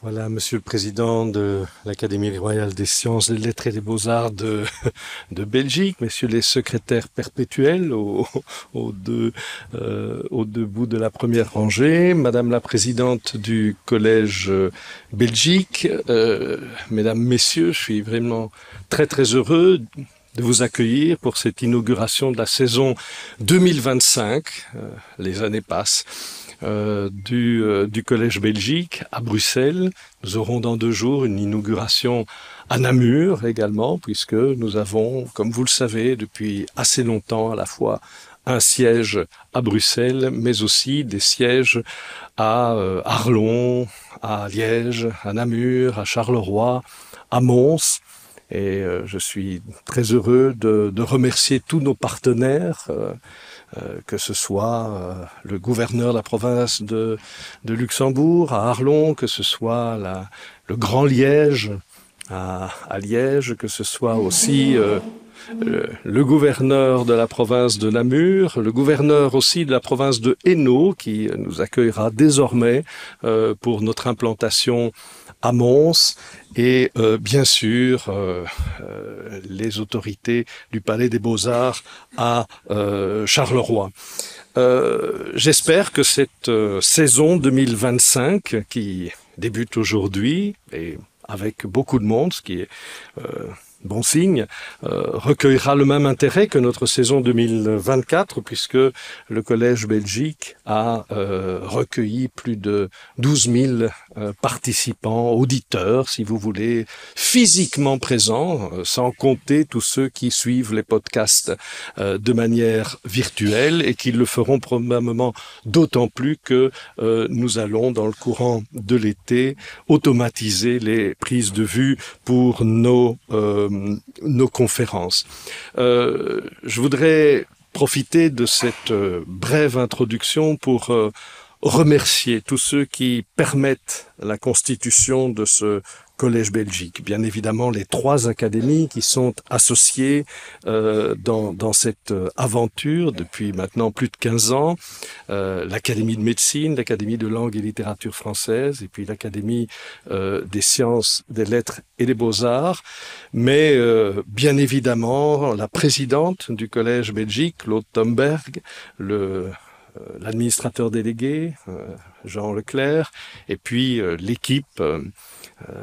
Voilà, Monsieur le Président de l'Académie royale des sciences, des lettres et des beaux-arts de Belgique, Messieurs les secrétaires perpétuels aux deux bouts de la première rangée, Madame la Présidente du Collège Belgique, Mesdames, Messieurs, je suis vraiment très heureux de vous accueillir pour cette inauguration de la saison 2025. Les années passent. Du Collège Belgique à Bruxelles. Nous aurons dans 2 jours une inauguration à Namur également, puisque nous avons, comme vous le savez, depuis assez longtemps à la fois un siège à Bruxelles, mais aussi des sièges à Arlon, à Liège, à Namur, à Charleroi, à Mons. Et je suis très heureux de remercier tous nos partenaires, que ce soit le gouverneur de la province de Luxembourg à Arlon, que ce soit le Grand Liège à Liège, que ce soit aussi le gouverneur de la province de Namur, le gouverneur aussi de la province de Hainaut, qui nous accueillera désormais pour notre implantation à Mons, et bien sûr les autorités du Palais des Beaux-Arts à Charleroi. J'espère que cette saison 2025 qui débute aujourd'hui, et avec beaucoup de monde, ce qui est bon signe, recueillera le même intérêt que notre saison 2024, puisque le Collège Belgique a recueilli plus de 12 000 participants, auditeurs, si vous voulez, physiquement présents, sans compter tous ceux qui suivent les podcasts de manière virtuelle et qui le feront probablement d'autant plus que nous allons, dans le courant de l'été, automatiser les prises de vue pour nos conférences. Je voudrais profiter de cette brève introduction pour remercier tous ceux qui permettent la constitution de ce Collège Belgique. Bien évidemment, les 3 académies qui sont associées dans cette aventure depuis maintenant plus de 15 ans. L'Académie de médecine, l'Académie de langue et littérature française, et puis l'Académie des sciences, des lettres et des beaux-arts. Mais bien évidemment, la présidente du Collège Belgique, Claude Thomberg, l'administrateur délégué, Jean Leclerc, et puis l'équipe,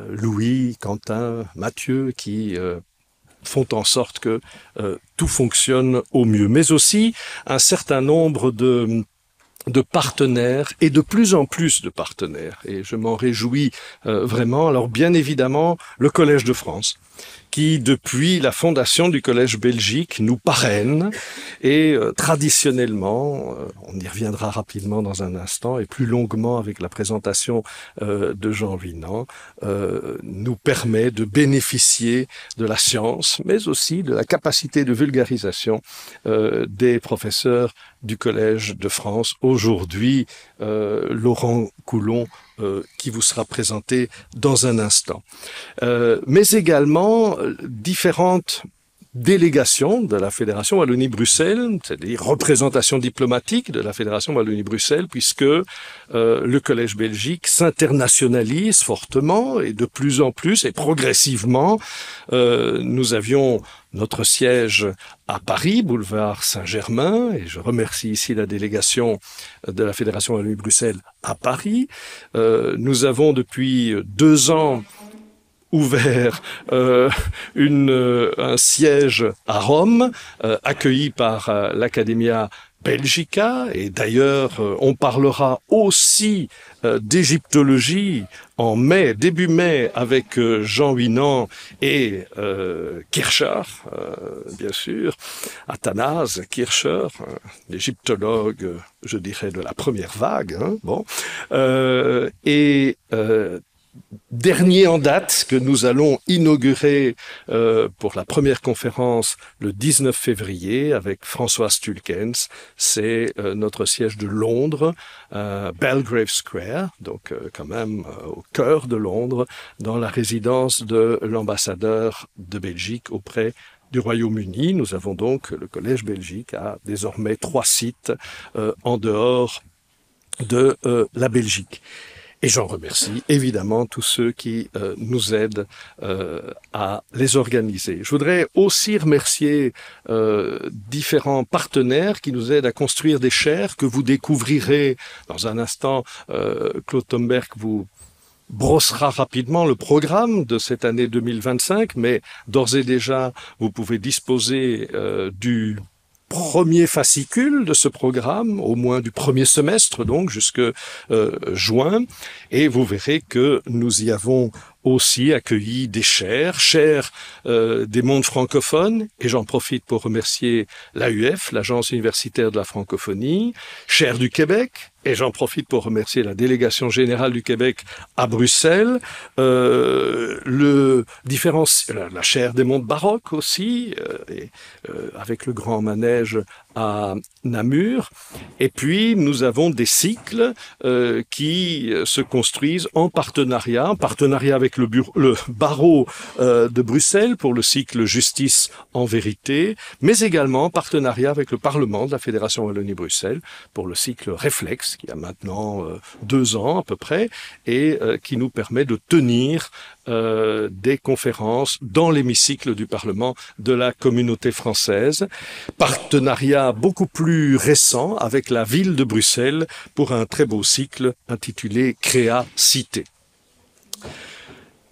Louis, Quentin, Mathieu, qui font en sorte que tout fonctionne au mieux. Mais aussi un certain nombre de partenaires et de plus en plus de partenaires. Et je m'en réjouis vraiment. Alors bien évidemment, le Collège de France, qui, depuis la fondation du Collège Belgique, nous parraine et traditionnellement, on y reviendra rapidement dans un instant et plus longuement avec la présentation de Jean Winant, nous permet de bénéficier de la science, mais aussi de la capacité de vulgarisation des professeurs du Collège de France. Aujourd'hui, Laurent Coulon, qui vous sera présenté dans un instant. Mais également différentes délégations de la Fédération Wallonie-Bruxelles, c'est-à-dire représentation diplomatique de la Fédération Wallonie-Bruxelles, puisque le Collège Belgique s'internationalise fortement et de plus en plus et progressivement. Nous avions notre siège à Paris, boulevard Saint-Germain, et je remercie ici la délégation de la Fédération Wallonie-Bruxelles à Paris. Nous avons depuis 2 ans ouvert un siège à Rome, accueilli par l'Academia Belgica, et d'ailleurs on parlera aussi d'égyptologie en mai, début mai, avec Jean Winant et Kircher, bien sûr, Athanase Kircher, l'égyptologue, je dirais, de la première vague, hein, bon, et dernier en date que nous allons inaugurer pour la première conférence le 19 février avec Françoise Tulkens, c'est notre siège de Londres, Belgrave Square, donc quand même au cœur de Londres, dans la résidence de l'ambassadeur de Belgique auprès du Royaume-Uni. Nous avons donc, le Collège Belgique a désormais 3 sites en dehors de la Belgique. Et j'en remercie évidemment tous ceux qui nous aident à les organiser. Je voudrais aussi remercier différents partenaires qui nous aident à construire des chairs que vous découvrirez dans un instant. Claude Tomberg vous brossera rapidement le programme de cette année 2025, mais d'ores et déjà, vous pouvez disposer du premier fascicule de ce programme, au moins du premier semestre, donc jusque juin, et vous verrez que nous y avons aussi accueilli des chairs des mondes francophones, et j'en profite pour remercier l'AUF, l'Agence universitaire de la francophonie, chairs du Québec, et j'en profite pour remercier la délégation générale du Québec à Bruxelles, la chaire des mondes baroques aussi, avec le grand manège à Namur. Et puis, nous avons des cycles qui se construisent en partenariat avec le barreau de Bruxelles pour le cycle Justice en vérité, mais également en partenariat avec le Parlement de la Fédération Wallonie-Bruxelles pour le cycle Réflexe, qui a maintenant 2 ans à peu près, et qui nous permet de tenir des conférences dans l'hémicycle du Parlement de la communauté française. Partenariat beaucoup plus récent avec la ville de Bruxelles pour un très beau cycle intitulé Créa Cité.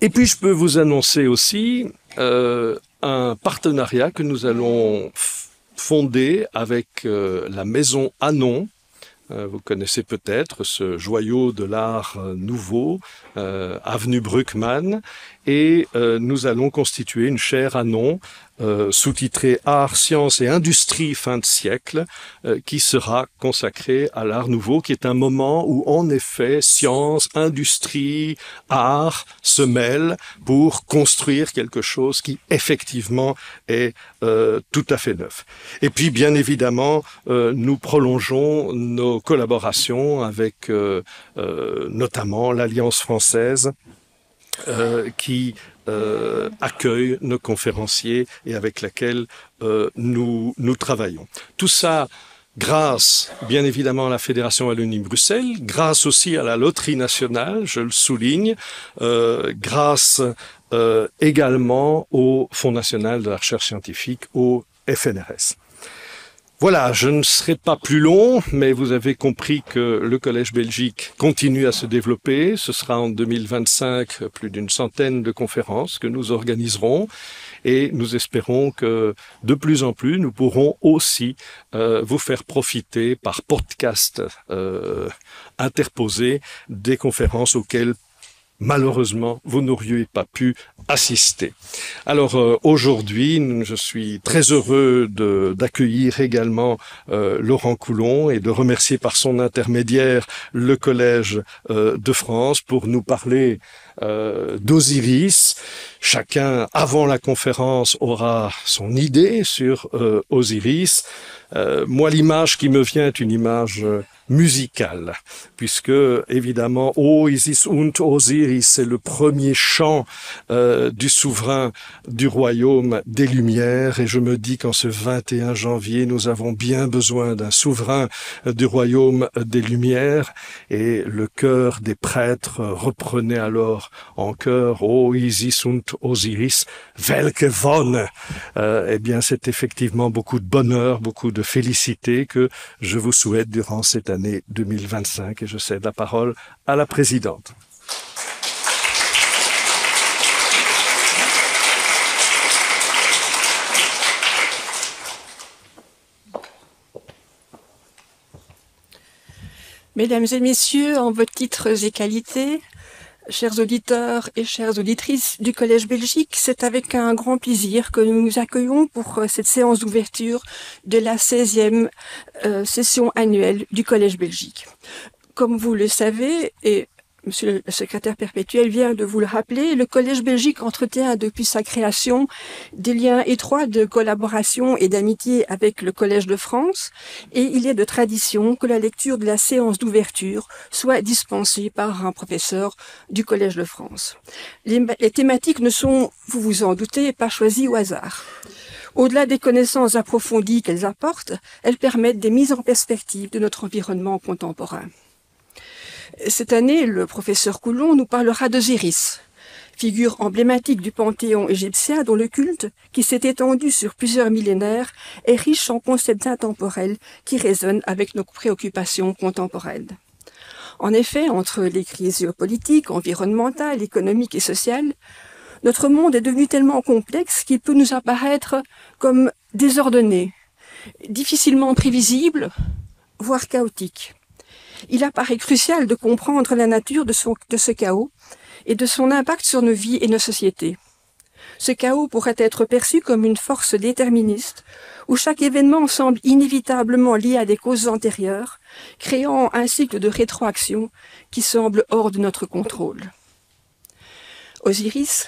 Et puis je peux vous annoncer aussi un partenariat que nous allons fonder avec la maison Anon. Vous connaissez peut-être ce joyau de l'art nouveau, avenue Bruckmann, et nous allons constituer une chaire Anon sous-titrée Art, Sciences et Industrie fin de siècle, qui sera consacrée à l'art nouveau, qui est un moment où en effet science, industrie, art se mêlent pour construire quelque chose qui effectivement est tout à fait neuf. Et puis bien évidemment, nous prolongeons nos collaborations avec notamment l'Alliance française qui accueille nos conférenciers et avec laquelle nous travaillons. Tout ça grâce, bien évidemment, à la Fédération Wallonie-Bruxelles, grâce aussi à la Loterie nationale, je le souligne, grâce également au Fonds national de la recherche scientifique, au FNRS. Voilà, je ne serai pas plus long, mais vous avez compris que le Collège Belgique continue à se développer. Ce sera en 2025 plus d'une centaine de conférences que nous organiserons et nous espérons que de plus en plus nous pourrons aussi vous faire profiter par podcast interposé des conférences auxquelles malheureusement, vous n'auriez pas pu assister. Alors aujourd'hui, je suis très heureux d'accueillir également Laurent Coulon et de remercier par son intermédiaire le Collège de France pour nous parler d'Osiris. Chacun, avant la conférence, aura son idée sur Osiris. Moi, l'image qui me vient est une image musicale, puisque évidemment O Isis und Osiris, c'est le premier chant du souverain du royaume des Lumières, et je me dis qu'en ce 21 janvier, nous avons bien besoin d'un souverain du royaume des Lumières, et le chœur des prêtres reprenait alors en chœur O Isis und Osiris, welke Wonne. Eh bien, c'est effectivement beaucoup de bonheur, beaucoup de félicité que je vous souhaite durant cette année 2025, et je cède la parole à la présidente. Mesdames et messieurs, en vos titres et qualités, chers auditeurs et chères auditrices du Collège Belgique, c'est avec un grand plaisir que nous nous accueillons pour cette séance d'ouverture de la 16e session annuelle du Collège Belgique. Comme vous le savez, et Monsieur le secrétaire perpétuel vient de vous le rappeler, le Collège Belgique entretient depuis sa création des liens étroits de collaboration et d'amitié avec le Collège de France, et il est de tradition que la lecture de la séance d'ouverture soit dispensée par un professeur du Collège de France. Les thématiques ne sont, vous vous en doutez, pas choisies au hasard. Au-delà des connaissances approfondies qu'elles apportent, elles permettent des mises en perspective de notre environnement contemporain. Cette année, le professeur Coulon nous parlera d'Osiris, figure emblématique du panthéon égyptien dont le culte, qui s'est étendu sur plusieurs millénaires, est riche en concepts intemporels qui résonnent avec nos préoccupations contemporaines. En effet, entre les crises géopolitiques, environnementales, économiques et sociales, notre monde est devenu tellement complexe qu'il peut nous apparaître comme désordonné, difficilement prévisible, voire chaotique. Il apparaît crucial de comprendre la nature de ce chaos et de son impact sur nos vies et nos sociétés. Ce chaos pourrait être perçu comme une force déterministe, où chaque événement semble inévitablement lié à des causes antérieures, créant un cycle de rétroaction qui semble hors de notre contrôle. Osiris,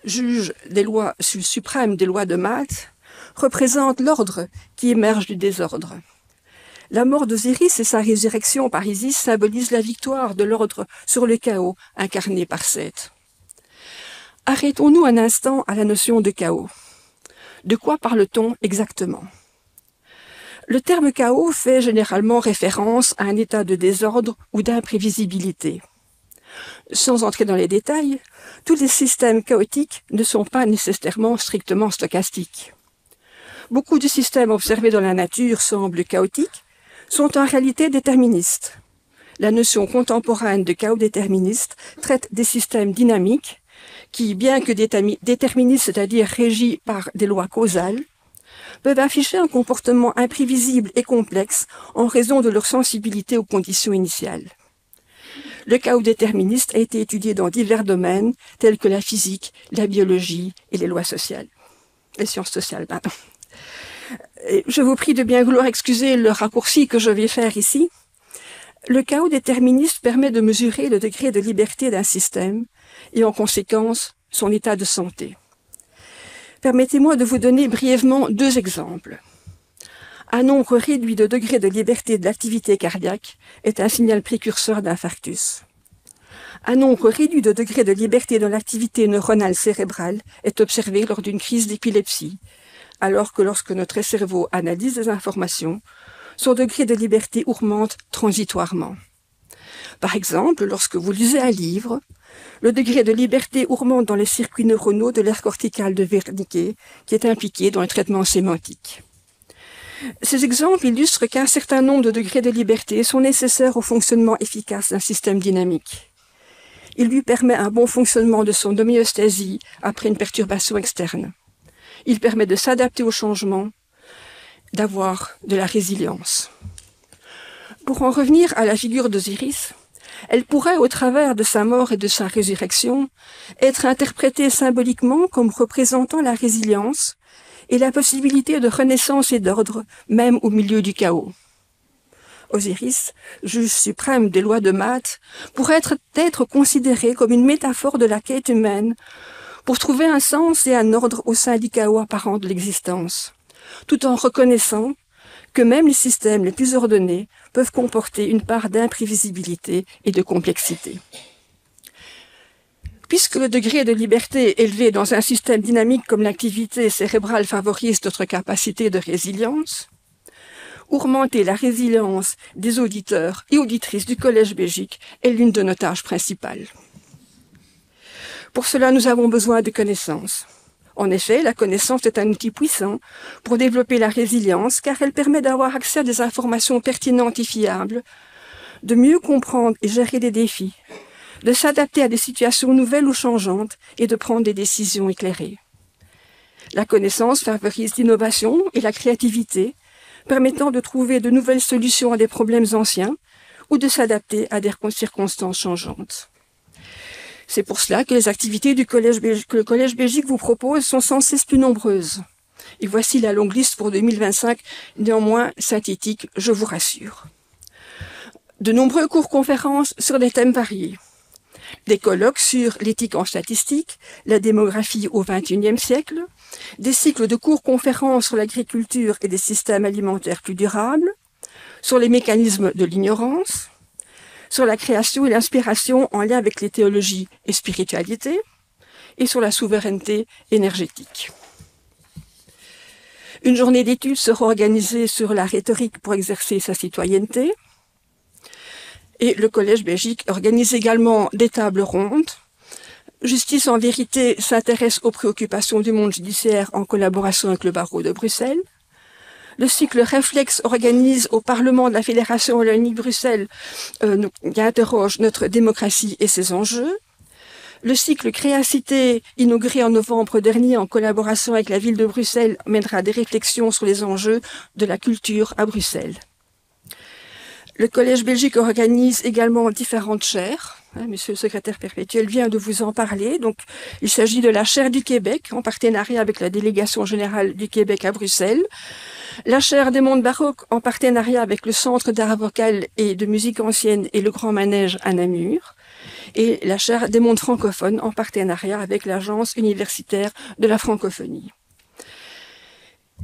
juge des lois suprêmes des lois de Math, représente l'ordre qui émerge du désordre. La mort d'Osiris et sa résurrection par Isis symbolisent la victoire de l'ordre sur le chaos incarné par Seth. Arrêtons-nous un instant à la notion de chaos. De quoi parle-t-on exactement? Le terme chaos fait généralement référence à un état de désordre ou d'imprévisibilité. Sans entrer dans les détails, tous les systèmes chaotiques ne sont pas nécessairement strictement stochastiques. Beaucoup de systèmes observés dans la nature semblent chaotiques, sont en réalité déterministes. La notion contemporaine de chaos déterministe traite des systèmes dynamiques qui, bien que déterministes, c'est-à-dire régis par des lois causales, peuvent afficher un comportement imprévisible et complexe en raison de leur sensibilité aux conditions initiales. Le chaos déterministe a été étudié dans divers domaines tels que la physique, la biologie et les lois sociales. Les sciences sociales, pardon. Je vous prie de bien vouloir excuser le raccourci que je vais faire ici. Le chaos déterministe permet de mesurer le degré de liberté d'un système et en conséquence son état de santé. Permettez-moi de vous donner brièvement deux exemples. Un nombre réduit de degrés de liberté de l'activité cardiaque est un signal précurseur d'infarctus. Un nombre réduit de degrés de liberté dans l'activité neuronale cérébrale est observé lors d'une crise d'épilepsie, alors que lorsque notre cerveau analyse des informations, son degré de liberté augmente transitoirement. Par exemple, lorsque vous lisez un livre, le degré de liberté augmente dans les circuits neuronaux de l'aire corticale de Wernicke, qui est impliqué dans le traitement sémantique. Ces exemples illustrent qu'un certain nombre de degrés de liberté sont nécessaires au fonctionnement efficace d'un système dynamique. Il lui permet un bon fonctionnement de son homéostasie après une perturbation externe. Il permet de s'adapter aux changements, d'avoir de la résilience. Pour en revenir à la figure d'Osiris, elle pourrait, au travers de sa mort et de sa résurrection, être interprétée symboliquement comme représentant la résilience et la possibilité de renaissance et d'ordre, même au milieu du chaos. Osiris, juge suprême des lois de Math, pourrait être considéré comme une métaphore de la quête humaine pour trouver un sens et un ordre au sein du chaos apparent de l'existence, tout en reconnaissant que même les systèmes les plus ordonnés peuvent comporter une part d'imprévisibilité et de complexité. Puisque le degré de liberté élevé dans un système dynamique comme l'activité cérébrale favorise notre capacité de résilience, augmenter la résilience des auditeurs et auditrices du Collège Belgique est l'une de nos tâches principales. Pour cela, nous avons besoin de connaissances. En effet, la connaissance est un outil puissant pour développer la résilience car elle permet d'avoir accès à des informations pertinentes et fiables, de mieux comprendre et gérer des défis, de s'adapter à des situations nouvelles ou changeantes et de prendre des décisions éclairées. La connaissance favorise l'innovation et la créativité, permettant de trouver de nouvelles solutions à des problèmes anciens ou de s'adapter à des circonstances changeantes. C'est pour cela que les activités que le Collège Belgique vous propose sont sans cesse plus nombreuses. Et voici la longue liste pour 2025, néanmoins synthétique, je vous rassure. De nombreux cours-conférences sur des thèmes variés. Des colloques sur l'éthique en statistique, la démographie au XXIe siècle, des cycles de cours-conférences sur l'agriculture et des systèmes alimentaires plus durables, sur les mécanismes de l'ignorance, sur la création et l'inspiration en lien avec les théologies et spiritualité, et sur la souveraineté énergétique. Une journée d'études sera organisée sur la rhétorique pour exercer sa citoyenneté, Et le Collège Belgique organise également des tables rondes. Justice en vérité s'intéresse aux préoccupations du monde judiciaire en collaboration avec le barreau de Bruxelles. Le cycle Réflexe organise au Parlement de la Fédération Wallonie-Bruxelles qui interroge notre démocratie et ses enjeux. Le cycle Créacité, inauguré en novembre dernier en collaboration avec la ville de Bruxelles, mènera des réflexions sur les enjeux de la culture à Bruxelles. Le Collège Belgique organise également différentes chaires. Monsieur le secrétaire perpétuel vient de vous en parler. Donc, il s'agit de la chaire du Québec, en partenariat avec la délégation générale du Québec à Bruxelles. La chaire des mondes baroques, en partenariat avec le Centre d'art vocal et de musique ancienne et le Grand Manège à Namur. Et la chaire des mondes francophones, en partenariat avec l'Agence universitaire de la francophonie.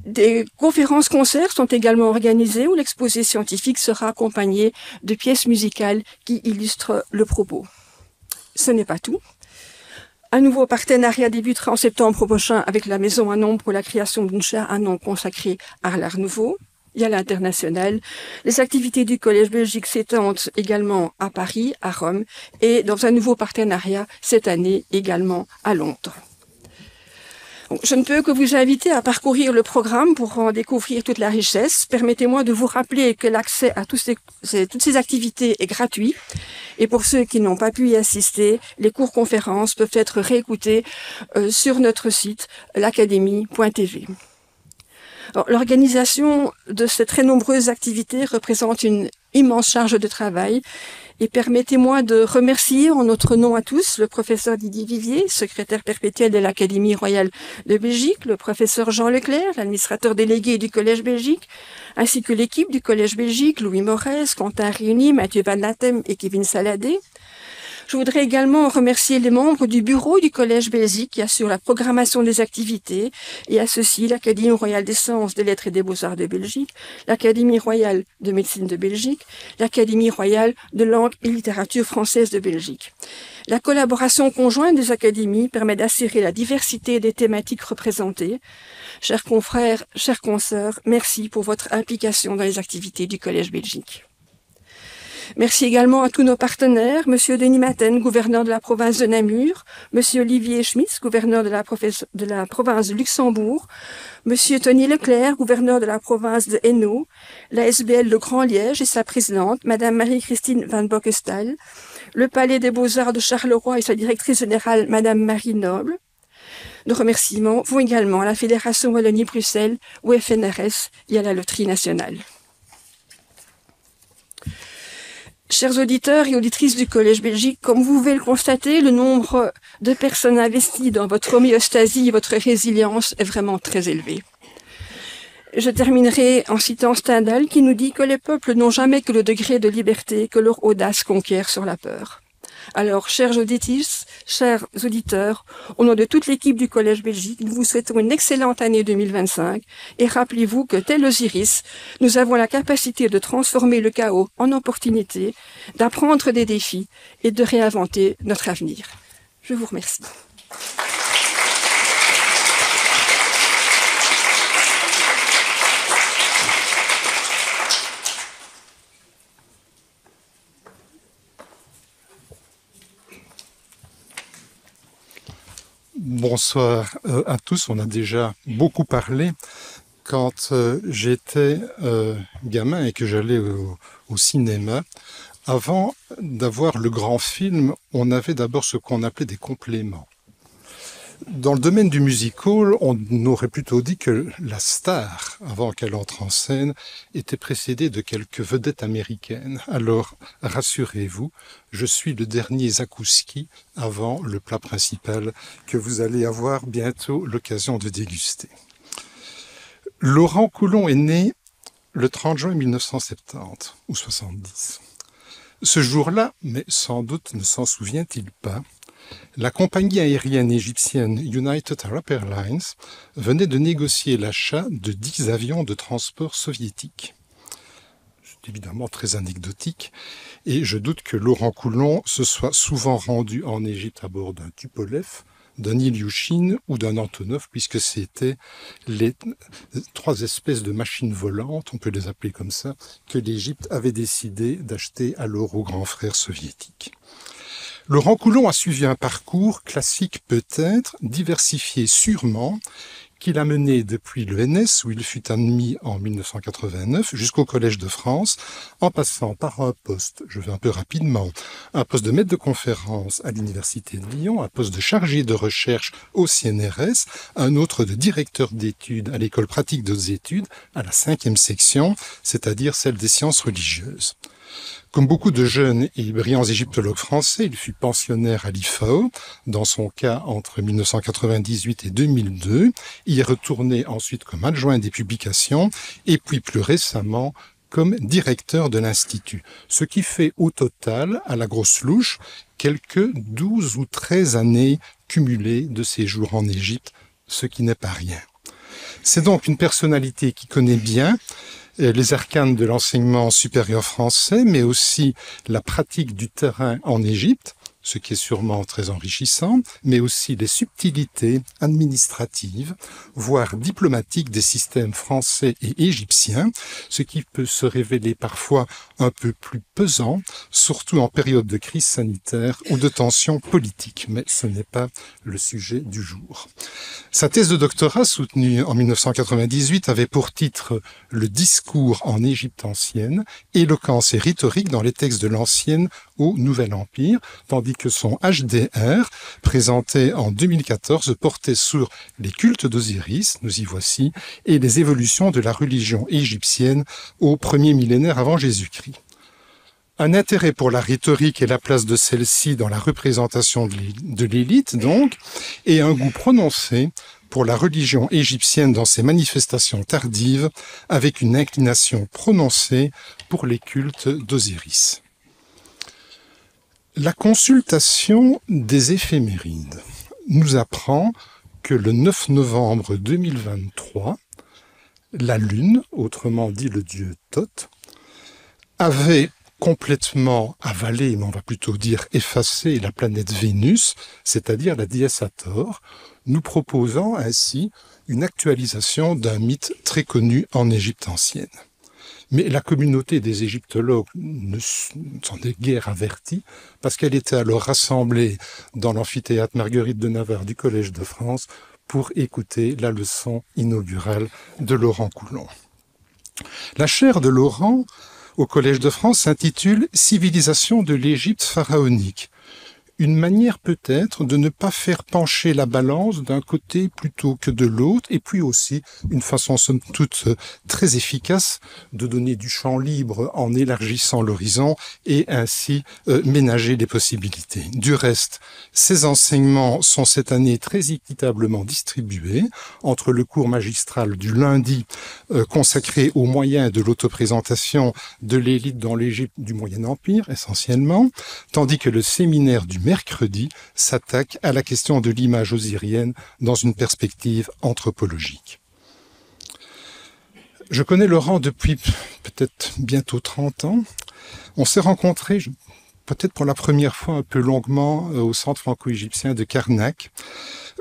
Des conférences-concerts sont également organisées où l'exposé scientifique sera accompagné de pièces musicales qui illustrent le propos. Ce n'est pas tout. Un nouveau partenariat débutera en septembre prochain avec la Maison à Nombre pour la création d'une chaire à nom consacrée à l'art nouveau. Il y a l'international. Les activités du Collège Belgique s'étendent également à Paris, à Rome et dans un nouveau partenariat cette année également à Londres. Je ne peux que vous inviter à parcourir le programme pour en découvrir toute la richesse. Permettez-moi de vous rappeler que l'accès à toutes ces activités est gratuit. Et pour ceux qui n'ont pas pu y assister, les cours-conférences peuvent être réécoutés sur notre site l'académie.tv. L'organisation de ces très nombreuses activités représente une immense charge de travail. Et permettez-moi de remercier en notre nom à tous le professeur Didier Vivier, secrétaire perpétuel de l'Académie royale de Belgique, le professeur Jean Leclerc, l'administrateur délégué du Collège Belgique, ainsi que l'équipe du Collège Belgique, Louis Morès, Quentin Rioni, Mathieu Van Natem et Kevin Saladé. Je voudrais également remercier les membres du bureau du Collège Belgique qui assurent la programmation des activités et à ceux-ci l'Académie royale des sciences, des lettres et des beaux-arts de Belgique, l'Académie royale de médecine de Belgique, l'Académie royale de langue et littérature française de Belgique. La collaboration conjointe des académies permet d'assurer la diversité des thématiques représentées. Chers confrères, chères consoeurs, merci pour votre implication dans les activités du Collège Belgique. Merci également à tous nos partenaires, Monsieur Denis Maten, gouverneur de la province de Namur, Monsieur Olivier Schmitz, gouverneur de la province de Luxembourg, Monsieur Tony Leclerc, gouverneur de la province de Hainaut, la SBL de Grand Liège et sa présidente, Madame Marie-Christine Van Bockestal, le Palais des Beaux-Arts de Charleroi et sa directrice générale, Madame Marie Noble. Nos remerciements vont également à la Fédération Wallonie-Bruxelles, au FNRS et à la Loterie nationale. Chers auditeurs et auditrices du Collège Belgique, comme vous pouvez le constater, le nombre de personnes investies dans votre homéostasie et votre résilience est vraiment très élevé. Je terminerai en citant Stendhal qui nous dit que les peuples n'ont jamais que le degré de liberté que leur audace conquiert sur la peur. Alors, chers auditrices, chers auditeurs, au nom de toute l'équipe du Collège Belgique, nous vous souhaitons une excellente année 2025 et rappelez-vous que, tel Osiris, nous avons la capacité de transformer le chaos en opportunité, d'apprendre des défis et de réinventer notre avenir. Je vous remercie. Bonsoir à tous. On a déjà beaucoup parlé. Quand j'étais gamin et que j'allais au cinéma, avant d'avoir le grand film, on avait d'abord ce qu'on appelait des compléments. Dans le domaine du musical, on aurait plutôt dit que la star, avant qu'elle entre en scène, était précédée de quelques vedettes américaines. Alors, rassurez-vous, je suis le dernier zakouski avant le plat principal que vous allez avoir bientôt l'occasion de déguster. Laurent Coulon est né le 30 juin 1970, ou 70. Ce jour-là, mais sans doute ne s'en souvient-il pas, la compagnie aérienne égyptienne United Arab Airlines venait de négocier l'achat de 10 avions de transport soviétiques. C'est évidemment très anecdotique et je doute que Laurent Coulon se soit souvent rendu en Égypte à bord d'un Tupolev, d'un Ilyushin ou d'un Antonov, puisque c'était les 3 espèces de machines volantes, on peut les appeler comme ça, que l'Égypte avait décidé d'acheter alors aux grands frères soviétiques. Laurent Coulon a suivi un parcours classique peut-être, diversifié sûrement, qu'il a mené depuis l'ENS, où il fut admis en 1989, jusqu'au Collège de France, en passant par un poste, je vais un peu rapidement, un poste de maître de conférence à l'Université de Lyon, un poste de chargé de recherche au CNRS, un autre de directeur d'études à l'École pratique des études, à la 5e section, c'est-à-dire celle des sciences religieuses. Comme beaucoup de jeunes et brillants égyptologues français, il fut pensionnaire à l'IFAO, dans son cas entre 1998 et 2002, y est retourné ensuite comme adjoint des publications, et puis plus récemment comme directeur de l'Institut, ce qui fait au total, à la grosse louche, quelques 12 ou 13 années cumulées de séjour en Égypte, ce qui n'est pas rien. C'est donc une personnalité qui connaît bien les arcanes de l'enseignement supérieur français, mais aussi la pratique du terrain en Égypte, ce qui est sûrement très enrichissant, mais aussi les subtilités administratives, voire diplomatiques des systèmes français et égyptiens, ce qui peut se révéler parfois un peu plus pesant, surtout en période de crise sanitaire ou de tensions politiques, mais ce n'est pas le sujet du jour. Sa thèse de doctorat, soutenue en 1998, avait pour titre « Le discours en Égypte ancienne, éloquence et rhétorique dans les textes de l'ancienne au Nouvel Empire », tandis que son HDR, présenté en 2014, portait sur les cultes d'Osiris, nous y voici, et les évolutions de la religion égyptienne au premier millénaire avant Jésus-Christ. Un intérêt pour la rhétorique et la place de celle-ci dans la représentation de l'élite, donc, et un goût prononcé pour la religion égyptienne dans ses manifestations tardives, avec une inclination prononcée pour les cultes d'Osiris. La consultation des éphémérides nous apprend que le 9 novembre 2023, la Lune, autrement dit le dieu Thoth, avait complètement avalé, mais on va plutôt dire effacé, la planète Vénus, c'est-à-dire la déesse Hathor, nous proposant ainsi une actualisation d'un mythe très connu en Égypte ancienne. Mais la communauté des égyptologues ne s'en est guère avertie, parce qu'elle était alors rassemblée dans l'amphithéâtre Marguerite de Navarre du Collège de France pour écouter la leçon inaugurale de Laurent Coulon. La chaire de Laurent au Collège de France s'intitule « Civilisation de l'Égypte pharaonique ». Une manière peut-être de ne pas faire pencher la balance d'un côté plutôt que de l'autre, et puis aussi une façon somme toute très efficace de donner du champ libre en élargissant l'horizon et ainsi ménager les possibilités. Du reste, ces enseignements sont cette année très équitablement distribués entre le cours magistral du lundi consacré aux moyens de l'autoprésentation de l'élite dans l'Égypte du Moyen Empire essentiellement, tandis que le séminaire du mercredi s'attaque à la question de l'image osirienne dans une perspective anthropologique. Je connais Laurent depuis peut-être bientôt 30 ans. On s'est rencontrés peut-être pour la première fois un peu longuement au centre franco-égyptien de Karnak,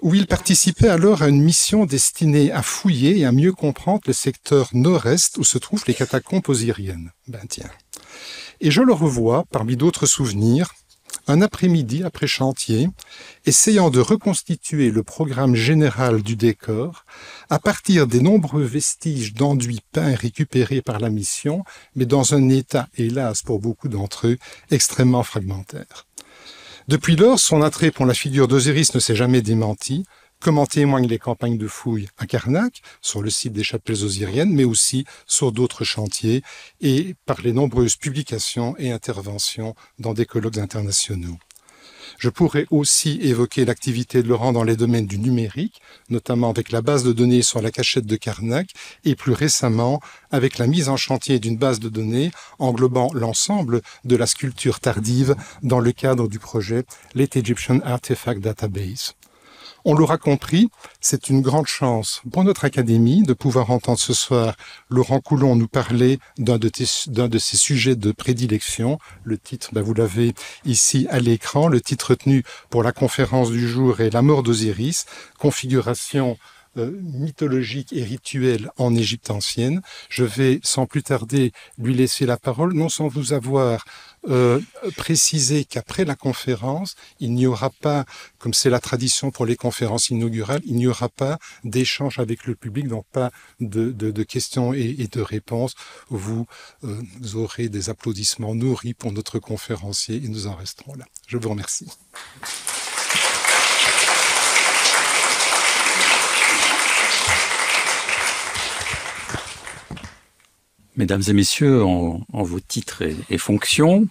où il participait alors à une mission destinée à fouiller et à mieux comprendre le secteur nord-est où se trouvent les catacombes osiriennes. Ben tiens. Et je le revois, parmi d'autres souvenirs, un après-midi après chantier, essayant de reconstituer le programme général du décor à partir des nombreux vestiges d'enduits peints récupérés par la mission, mais dans un état, hélas pour beaucoup d'entre eux, extrêmement fragmentaire. Depuis lors, son attrait pour la figure d'Osiris ne s'est jamais démenti, comme en témoignent les campagnes de fouilles à Karnak, sur le site des chapelles osiriennes, mais aussi sur d'autres chantiers, et par les nombreuses publications et interventions dans des colloques internationaux. Je pourrais aussi évoquer l'activité de Laurent dans les domaines du numérique, notamment avec la base de données sur la cachette de Karnak, et plus récemment avec la mise en chantier d'une base de données englobant l'ensemble de la sculpture tardive dans le cadre du projet Late Egyptian Artifact Database. On l'aura compris, c'est une grande chance pour notre académie de pouvoir entendre ce soir Laurent Coulon nous parler d'un de ses sujets de prédilection. Le titre, vous l'avez ici à l'écran. Le titre retenu pour la conférence du jour est La mort d'Osiris, configuration mythologique et rituelle en Égypte ancienne. Je vais sans plus tarder lui laisser la parole, non sans vous avoir précisé qu'après la conférence, il n'y aura pas, comme c'est la tradition pour les conférences inaugurales, il n'y aura pas d'échange avec le public, donc pas de questions et de réponses. Vous aurez des applaudissements nourris pour notre conférencier et nous en resterons là. Je vous remercie. Mesdames et messieurs, en vos titres et fonctions,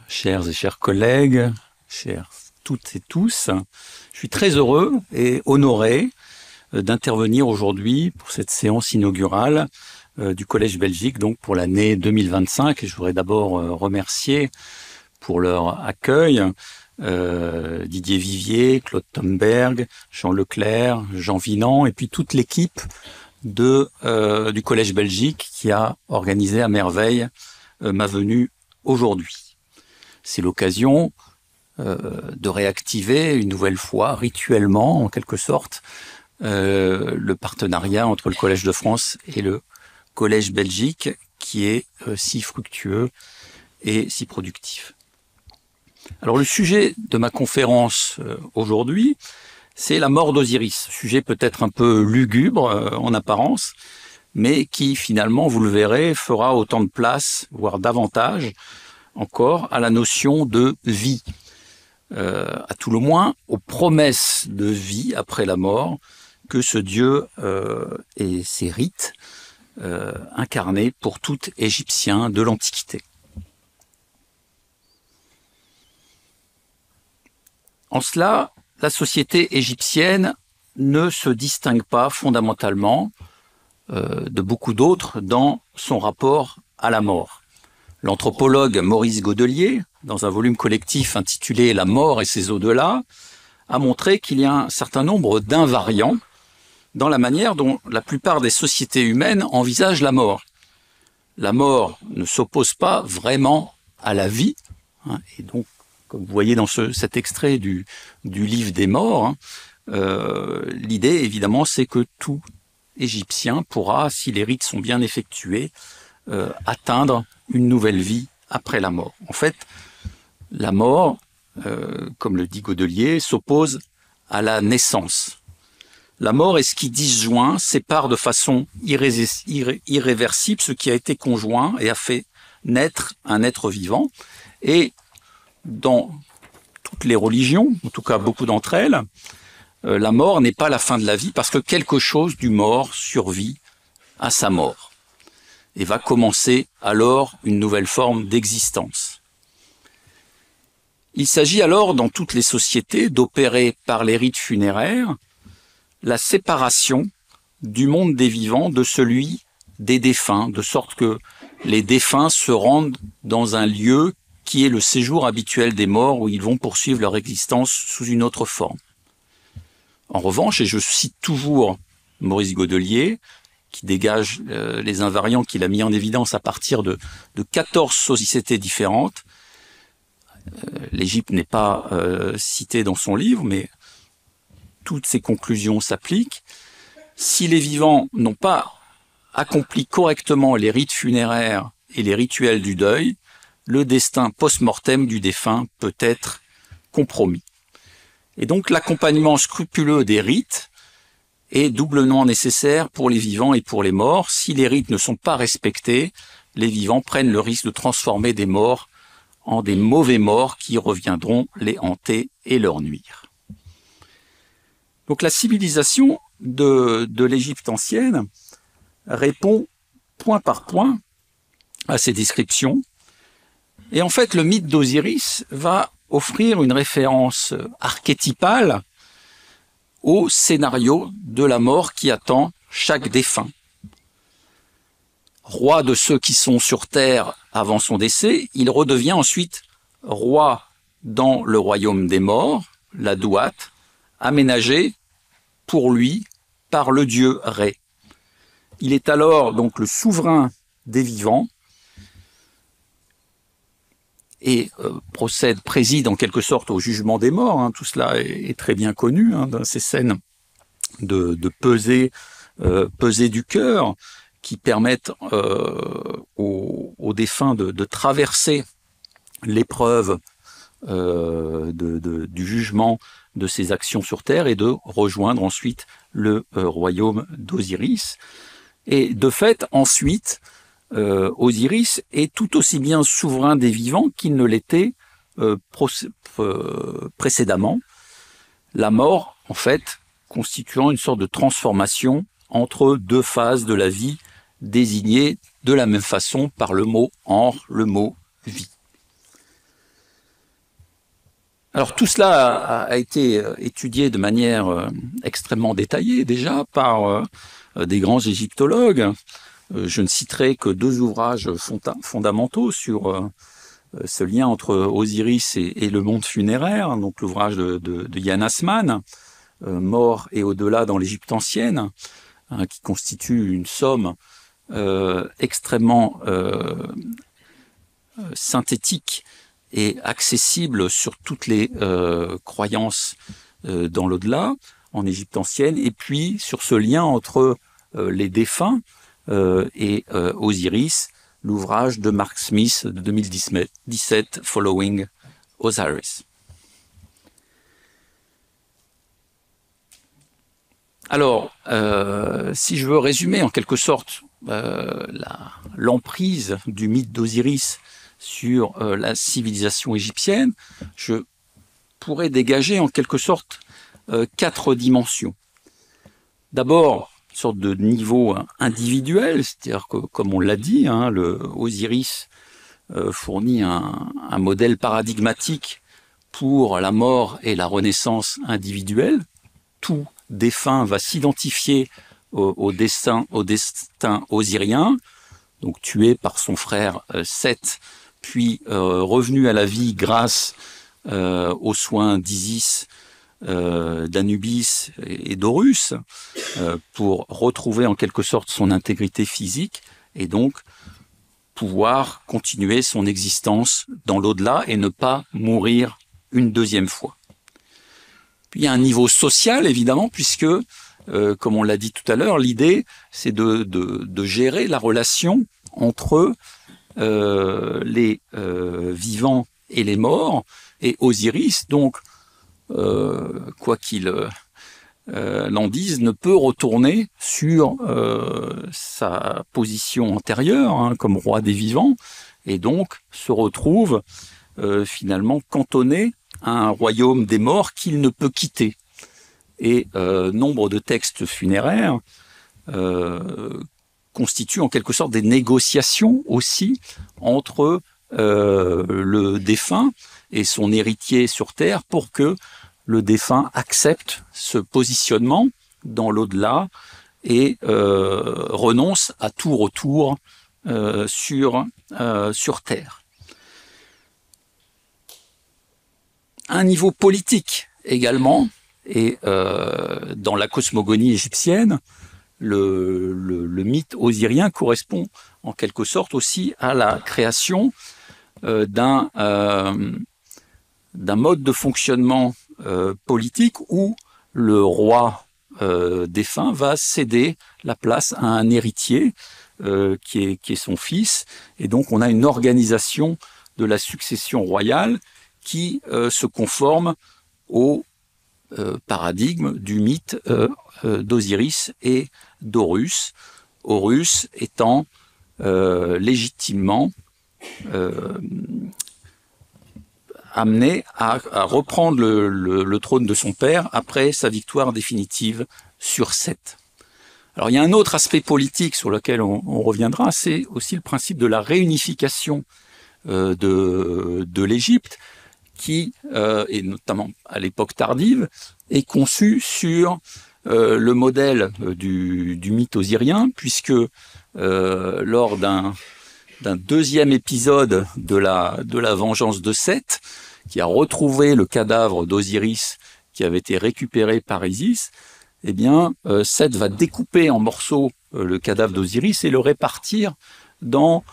chers et chers collègues, chers toutes et tous, je suis très heureux et honoré d'intervenir aujourd'hui pour cette séance inaugurale du Collège Belgique, donc pour l'année 2025. Et je voudrais d'abord remercier pour leur accueil Didier Vivier, Claude Thomberg, Jean Leclerc, Jean Vinan et puis toute l'équipe du Collège Belgique qui a organisé à merveille ma venue aujourd'hui. C'est l'occasion de réactiver une nouvelle fois, rituellement en quelque sorte, le partenariat entre le Collège de France et le Collège Belgique qui est si fructueux et si productif. Alors le sujet de ma conférence aujourd'hui, c'est la mort d'Osiris, sujet peut-être un peu lugubre en apparence, mais qui finalement, vous le verrez, fera autant de place, voire davantage encore, à la notion de vie, à tout le moins aux promesses de vie après la mort que ce Dieu et ses rites incarnaient pour tout Égyptien de l'Antiquité. En cela, la société égyptienne ne se distingue pas fondamentalement de beaucoup d'autres dans son rapport à la mort. L'anthropologue Maurice Godelier, dans un volume collectif intitulé « La mort et ses au-delà », a montré qu'il y a un certain nombre d'invariants dans la manière dont la plupart des sociétés humaines envisagent la mort. La mort ne s'oppose pas vraiment à la vie, et donc comme vous voyez dans cet extrait du livre des morts, l'idée évidemment c'est que tout Égyptien pourra, si les rites sont bien effectués, atteindre une nouvelle vie après la mort. En fait, la mort, comme le dit Godelier, s'oppose à la naissance. La mort est ce qui disjoint, sépare de façon irréversible ce qui a été conjoint et a fait naître un être vivant. Et dans toutes les religions, en tout cas beaucoup d'entre elles, la mort n'est pas la fin de la vie parce que quelque chose du mort survit à sa mort et va commencer alors une nouvelle forme d'existence. Il s'agit alors dans toutes les sociétés d'opérer par les rites funéraires la séparation du monde des vivants de celui des défunts, de sorte que les défunts se rendent dans un lieu qui est le séjour habituel des morts où ils vont poursuivre leur existence sous une autre forme. En revanche, et je cite toujours Maurice Godelier, qui dégage les invariants qu'il a mis en évidence à partir de 14 sociétés différentes. L'Égypte n'est pas citée dans son livre, mais toutes ces conclusions s'appliquent. Si les vivants n'ont pas accompli correctement les rites funéraires et les rituels du deuil, le destin post-mortem du défunt peut être compromis. Et donc l'accompagnement scrupuleux des rites est doublement nécessaire pour les vivants et pour les morts. Si les rites ne sont pas respectés, les vivants prennent le risque de transformer des morts en des mauvais morts qui reviendront les hanter et leur nuire. Donc la civilisation de l'Égypte ancienne répond point par point à ces descriptions. Et en fait, le mythe d'Osiris va offrir une référence archétypale au scénario de la mort qui attend chaque défunt. Roi de ceux qui sont sur terre avant son décès, il redevient ensuite roi dans le royaume des morts, la Douat, aménagé pour lui par le dieu Ré. Il est alors donc le souverain des vivants et préside en quelque sorte au jugement des morts. Hein. Tout cela est très bien connu dans ces scènes de peser du cœur qui permettent aux défunts de traverser l'épreuve du jugement de ses actions sur Terre et de rejoindre ensuite le royaume d'Osiris. Et de fait, ensuite, Osiris est tout aussi bien souverain des vivants qu'il ne l'était précédemment. La mort, en fait, constituant une sorte de transformation entre deux phases de la vie désignées de la même façon par le mot « anre », le mot « vie ». Alors tout cela a été étudié de manière extrêmement détaillée déjà par des grands égyptologues. Je ne citerai que deux ouvrages fondamentaux sur ce lien entre Osiris et le monde funéraire, donc l'ouvrage de Yann Assmann, Mort et au-delà dans l'Égypte ancienne, hein, qui constitue une somme extrêmement synthétique et accessible sur toutes les croyances dans l'au-delà, en Égypte ancienne, et puis sur ce lien entre les défunts et Osiris, l'ouvrage de Mark Smith de 2017, Following Osiris. Alors, si je veux résumer en quelque sorte l'emprise du mythe d'Osiris sur la civilisation égyptienne, je pourrais dégager en quelque sorte 4 dimensions. D'abord, une sorte de niveau individuel, c'est-à-dire que, comme on l'a dit, hein, le Osiris fournit un modèle paradigmatique pour la mort et la renaissance individuelle. Tout défunt va s'identifier au destin osirien, donc tué par son frère Seth, puis revenu à la vie grâce aux soins d'Isis, d'Anubis et d'Horus, pour retrouver en quelque sorte son intégrité physique et donc pouvoir continuer son existence dans l'au-delà et ne pas mourir une deuxième fois. Puis il y a un niveau social évidemment, puisque comme on l'a dit tout à l'heure, l'idée c'est de gérer la relation entre les vivants et les morts, et Osiris, donc, quoi qu'il l'en dise, ne peut retourner sur sa position antérieure, hein, comme roi des vivants, et donc se retrouve finalement cantonné à un royaume des morts qu'il ne peut quitter. Et nombre de textes funéraires constituent en quelque sorte des négociations aussi entre le défunt et son héritier sur Terre pour que le défunt accepte ce positionnement dans l'au-delà et renonce à tout retour sur Terre. Un niveau politique également, et dans la cosmogonie égyptienne, le mythe osirien correspond en quelque sorte aussi à la création d'un mode de fonctionnement politique où le roi défunt va céder la place à un héritier qui est son fils, et donc on a une organisation de la succession royale qui se conforme au paradigme du mythe d'Osiris et d'Horus, Horus étant légitimement amené à reprendre le trône de son père après sa victoire définitive sur Seth. Alors il y a un autre aspect politique sur lequel on reviendra, c'est aussi le principe de la réunification de l'Égypte, qui, et notamment à l'époque tardive, est conçu sur le modèle du mythe osirien, puisque lors d'un deuxième épisode de la vengeance de Seth, qui a retrouvé le cadavre d'Osiris qui avait été récupéré par Isis, eh bien, Seth va découper en morceaux le cadavre d'Osiris et le répartir dans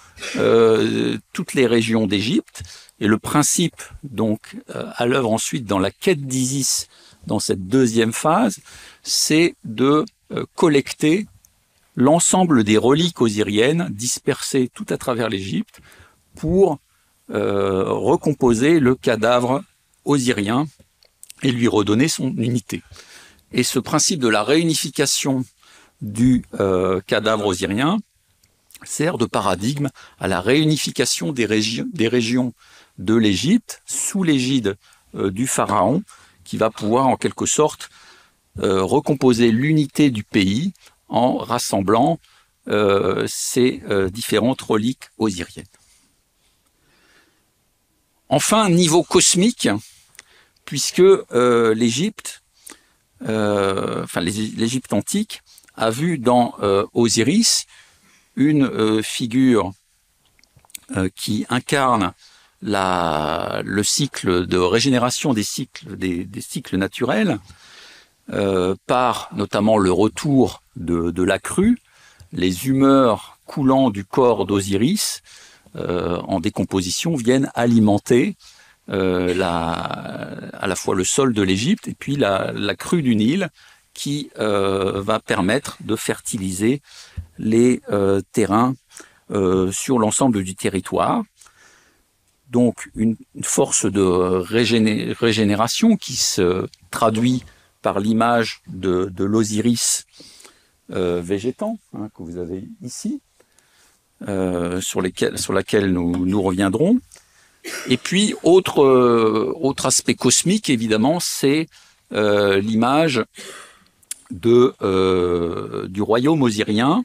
toutes les régions d'Égypte. Et le principe, donc, à l'œuvre ensuite dans la quête d'Isis, dans cette deuxième phase, c'est de collecter l'ensemble des reliques osiriennes dispersées tout à travers l'Égypte pour recomposer le cadavre osirien et lui redonner son unité. Et ce principe de la réunification du cadavre osirien sert de paradigme à la réunification des régions de l'Égypte sous l'égide du pharaon, qui va pouvoir en quelque sorte recomposer l'unité du pays en rassemblant ces différentes reliques osiriennes. Enfin, niveau cosmique, puisque l'Égypte, l'Égypte antique a vu dans Osiris une figure qui incarne le cycle de régénération des cycles naturels, par notamment le retour de la crue, les humeurs coulant du corps d'Osiris en décomposition viennent alimenter à la fois le sol de l'Égypte et puis la crue du Nil, qui va permettre de fertiliser les terrains sur l'ensemble du territoire. Donc une force de régénération qui se traduit par l'image de l'Osiris végétant, que vous avez ici, sur laquelle nous reviendrons. Et puis, autre aspect cosmique, évidemment, c'est l'image du royaume osirien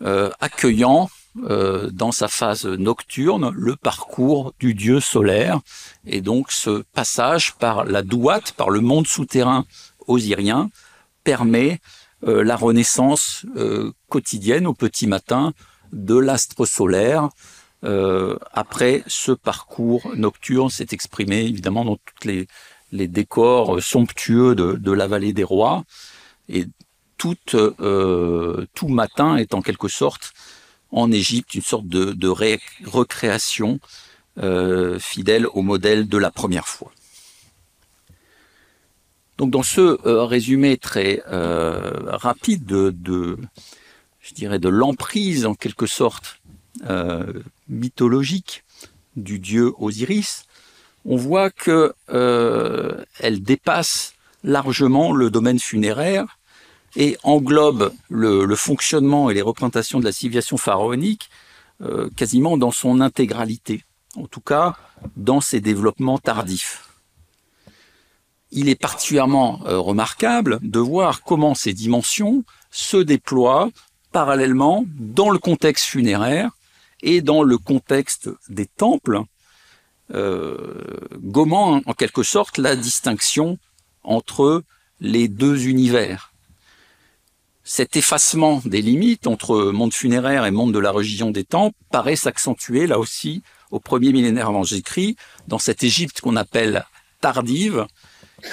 accueillant dans sa phase nocturne le parcours du dieu solaire, et donc ce passage par la douate, par le monde souterrain osirien, permet la renaissance quotidienne au petit matin de l'astre solaire. Après ce parcours nocturne s'est exprimé évidemment dans tous les décors somptueux de la vallée des rois, et tout matin est en quelque sorte en Égypte une sorte de recréation fidèle au modèle de la première fois. Donc dans ce résumé très rapide je dirais de l'emprise en quelque sorte mythologique du dieu Osiris, on voit que elle dépasse largement le domaine funéraire et englobe le fonctionnement et les représentations de la civilisation pharaonique quasiment dans son intégralité, en tout cas dans ses développements tardifs. Il est particulièrement remarquable de voir comment ces dimensions se déploient parallèlement dans le contexte funéraire et dans le contexte des temples, gommant en quelque sorte la distinction entre les deux univers. Cet effacement des limites entre monde funéraire et monde de la religion des temples paraît s'accentuer là aussi au premier millénaire avant Jésus-Christ, dans cette Égypte qu'on appelle tardive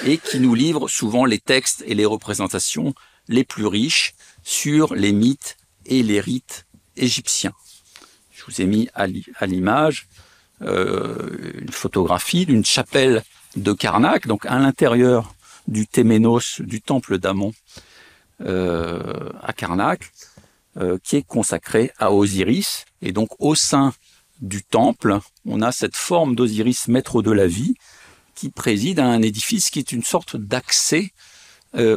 et qui nous livre souvent les textes et les représentations les plus riches sur les mythes et les rites égyptiens. Je vous ai mis à l'image une photographie d'une chapelle de Karnak, donc à l'intérieur du Téménos, du temple d'Amon à Karnak, qui est consacré à Osiris. Et donc au sein du temple, on a cette forme d'Osiris maître de la vie qui préside à un édifice qui est une sorte d'accès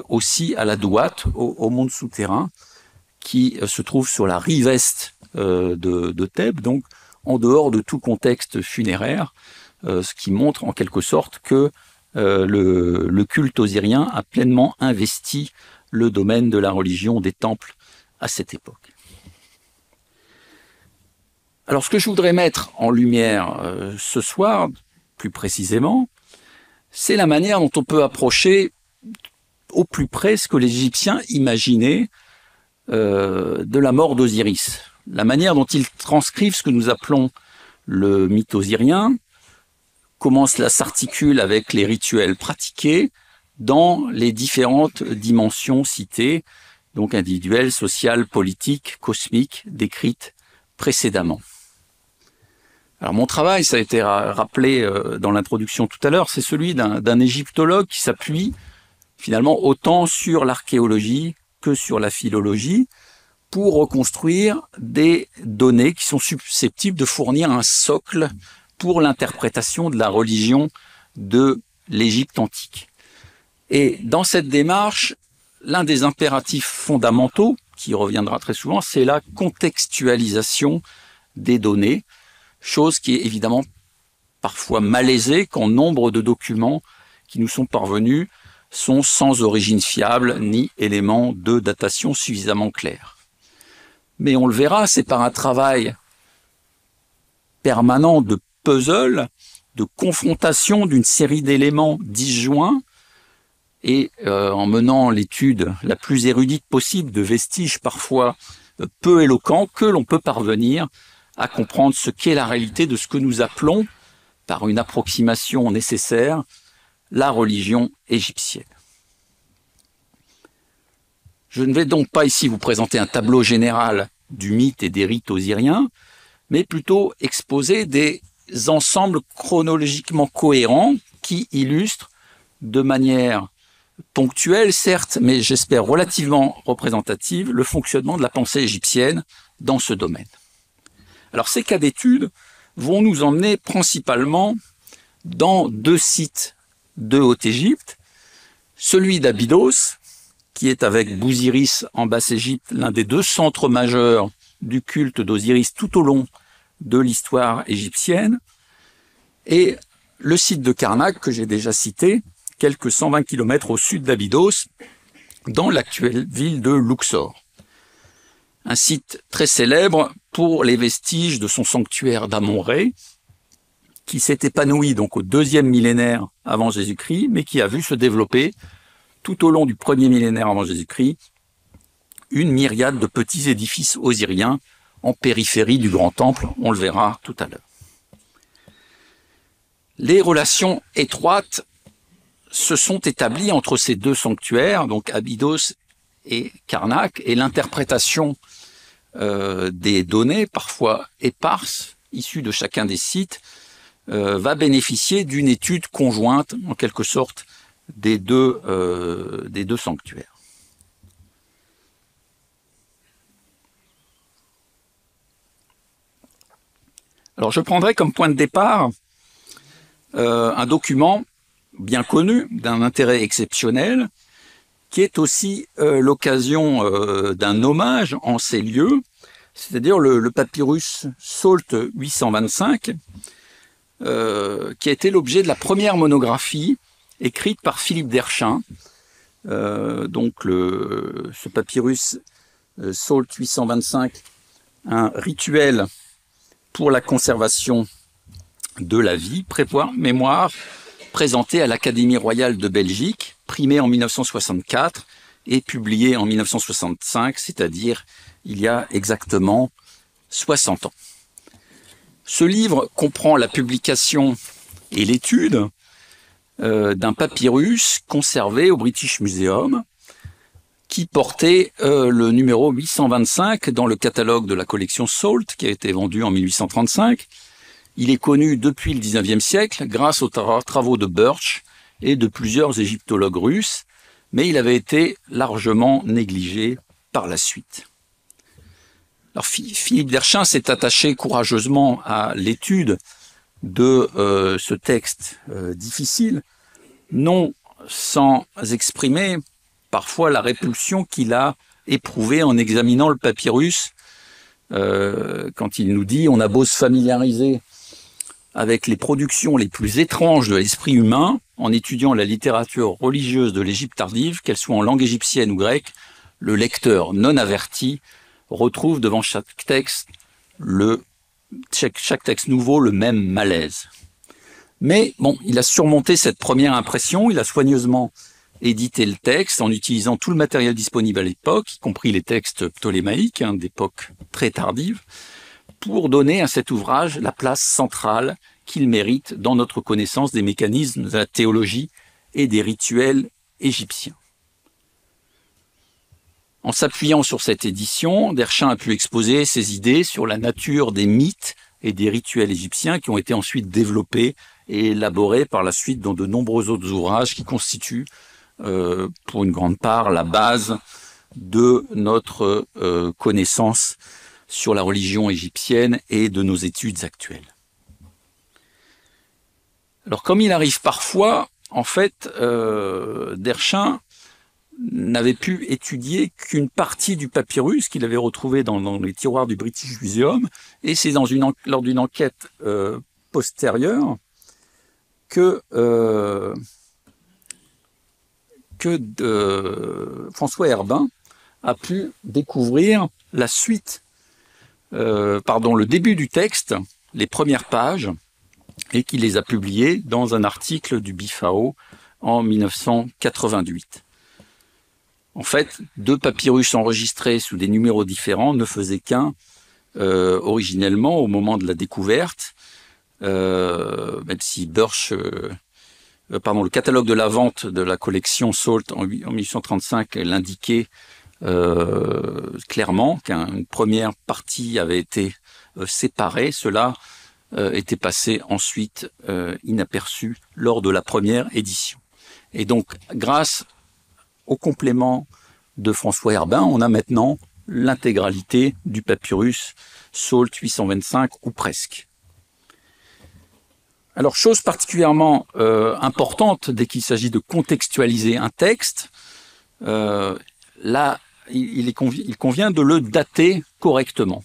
aussi à la douate, au monde souterrain, qui se trouve sur la rive est de Thèbes, donc en dehors de tout contexte funéraire, ce qui montre en quelque sorte que le culte osirien a pleinement investi le domaine de la religion des temples à cette époque. Alors ce que je voudrais mettre en lumière ce soir, plus précisément, c'est la manière dont on peut approcher au plus près ce que les Égyptiens imaginaient de la mort d'Osiris. La manière dont ils transcrivent ce que nous appelons le mythe osirien, comment cela s'articule avec les rituels pratiqués dans les différentes dimensions citées, donc individuelles, sociales, politiques, cosmiques, décrites précédemment. Alors mon travail, ça a été rappelé dans l'introduction tout à l'heure, c'est celui d'un égyptologue qui s'appuie finalement autant sur l'archéologie que sur la philologie pour reconstruire des données qui sont susceptibles de fournir un socle pour l'interprétation de la religion de l'Égypte antique. Et dans cette démarche, l'un des impératifs fondamentaux, qui reviendra très souvent, c'est la contextualisation des données, chose qui est évidemment parfois malaisée quand nombre de documents qui nous sont parvenus sont sans origine fiable ni éléments de datation suffisamment clairs. Mais on le verra, c'est par un travail permanent de puzzle, de confrontation d'une série d'éléments disjoints et en menant l'étude la plus érudite possible de vestiges parfois peu éloquents que l'on peut parvenir à comprendre ce qu'est la réalité de ce que nous appelons, par une approximation nécessaire, la religion égyptienne. Je ne vais donc pas ici vous présenter un tableau général du mythe et des rites osiriens, mais plutôt exposer des ensembles chronologiquement cohérents qui illustrent de manière ponctuelle, certes, mais j'espère relativement représentative, le fonctionnement de la pensée égyptienne dans ce domaine. Alors ces cas d'étude vont nous emmener principalement dans deux sites de Haute-Égypte, celui d'Abydos, qui est avec Bousiris en Basse-Égypte, l'un des deux centres majeurs du culte d'Osiris tout au long de l'histoire égyptienne, et le site de Karnak, que j'ai déjà cité, quelques 120 km au sud d'Abydos, dans l'actuelle ville de Luxor. Un site très célèbre pour les vestiges de son sanctuaire d'Amon-Ré, qui s'est épanoui donc au 2e millénaire avant Jésus-Christ, mais qui a vu se développer tout au long du 1er millénaire avant Jésus-Christ une myriade de petits édifices osiriens en périphérie du grand temple, on le verra tout à l'heure. Les relations étroites se sont établies entre ces deux sanctuaires, donc Abydos et Karnak, et l'interprétation des données, parfois éparses, issues de chacun des sites, va bénéficier d'une étude conjointe, en quelque sorte, des deux sanctuaires. Alors je prendrai comme point de départ un document bien connu, d'un intérêt exceptionnel, qui est aussi l'occasion d'un hommage en ces lieux, c'est-à-dire le papyrus Salt 825, qui a été l'objet de la première monographie écrite par Philippe d'Erchin. Ce papyrus Salt 825, un rituel pour la conservation de la vie, mémoire présenté à l'Académie royale de Belgique, primé en 1964 et publié en 1965, c'est-à-dire il y a exactement 60 ans. Ce livre comprend la publication et l'étude d'un papyrus conservé au British Museum qui portait le numéro 825 dans le catalogue de la collection Salt qui a été vendu en 1835. Il est connu depuis le XIXe siècle grâce aux travaux de Birch et de plusieurs égyptologues russes, mais il avait été largement négligé par la suite. Alors, Philippe d'Erchin s'est attaché courageusement à l'étude de ce texte difficile, non sans exprimer parfois la répulsion qu'il a éprouvée en examinant le papyrus, quand il nous dit « on a beau se familiariser avec les productions les plus étranges de l'esprit humain, en étudiant la littérature religieuse de l'Égypte tardive, qu'elle soit en langue égyptienne ou grecque, le lecteur non averti retrouve devant chaque texte nouveau le même malaise. » Mais bon, il a surmonté cette première impression, il a soigneusement édité le texte en utilisant tout le matériel disponible à l'époque, y compris les textes ptolémaïques, d'époque très tardive, pour donner à cet ouvrage la place centrale qu'il mérite dans notre connaissance des mécanismes de la théologie et des rituels égyptiens. En s'appuyant sur cette édition, Derschin a pu exposer ses idées sur la nature des mythes et des rituels égyptiens qui ont été ensuite développés et élaborés par la suite dans de nombreux autres ouvrages qui constituent pour une grande part la base de notre connaissance sur la religion égyptienne et de nos études actuelles. Alors comme il arrive parfois, en fait, Derschin n'avait pu étudier qu'une partie du papyrus qu'il avait retrouvé dans les tiroirs du British Museum, et c'est lors d'une enquête postérieure que François Herbin a pu découvrir la suite, le début du texte, les premières pages, et qu'il les a publiées dans un article du BIFAO en 1988. En fait, 2 papyrus enregistrés sous des numéros différents ne faisaient qu'un originellement au moment de la découverte, même si le catalogue de la vente de la collection Salt en 1835 l'indiquait clairement qu'une première partie avait été séparée. Cela était passé ensuite inaperçu lors de la première édition. Et donc, grâce au complément de François Herbin, on a maintenant l'intégralité du papyrus Salt 825 ou presque. Alors, chose particulièrement importante dès qu'il s'agit de contextualiser un texte, là, il convient de le dater correctement.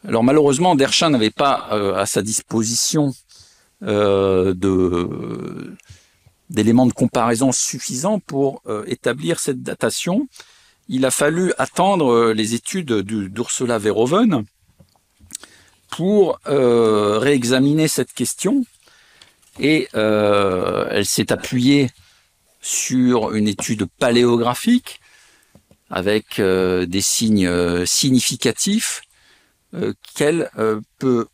Alors malheureusement, Derschin n'avait pas à sa disposition d'éléments de comparaison suffisants pour établir cette datation. Il a fallu attendre les études d'Ursula Verhoeven pour réexaminer cette question, et elle s'est appuyée sur une étude paléographique avec des signes significatifs qu'elle peut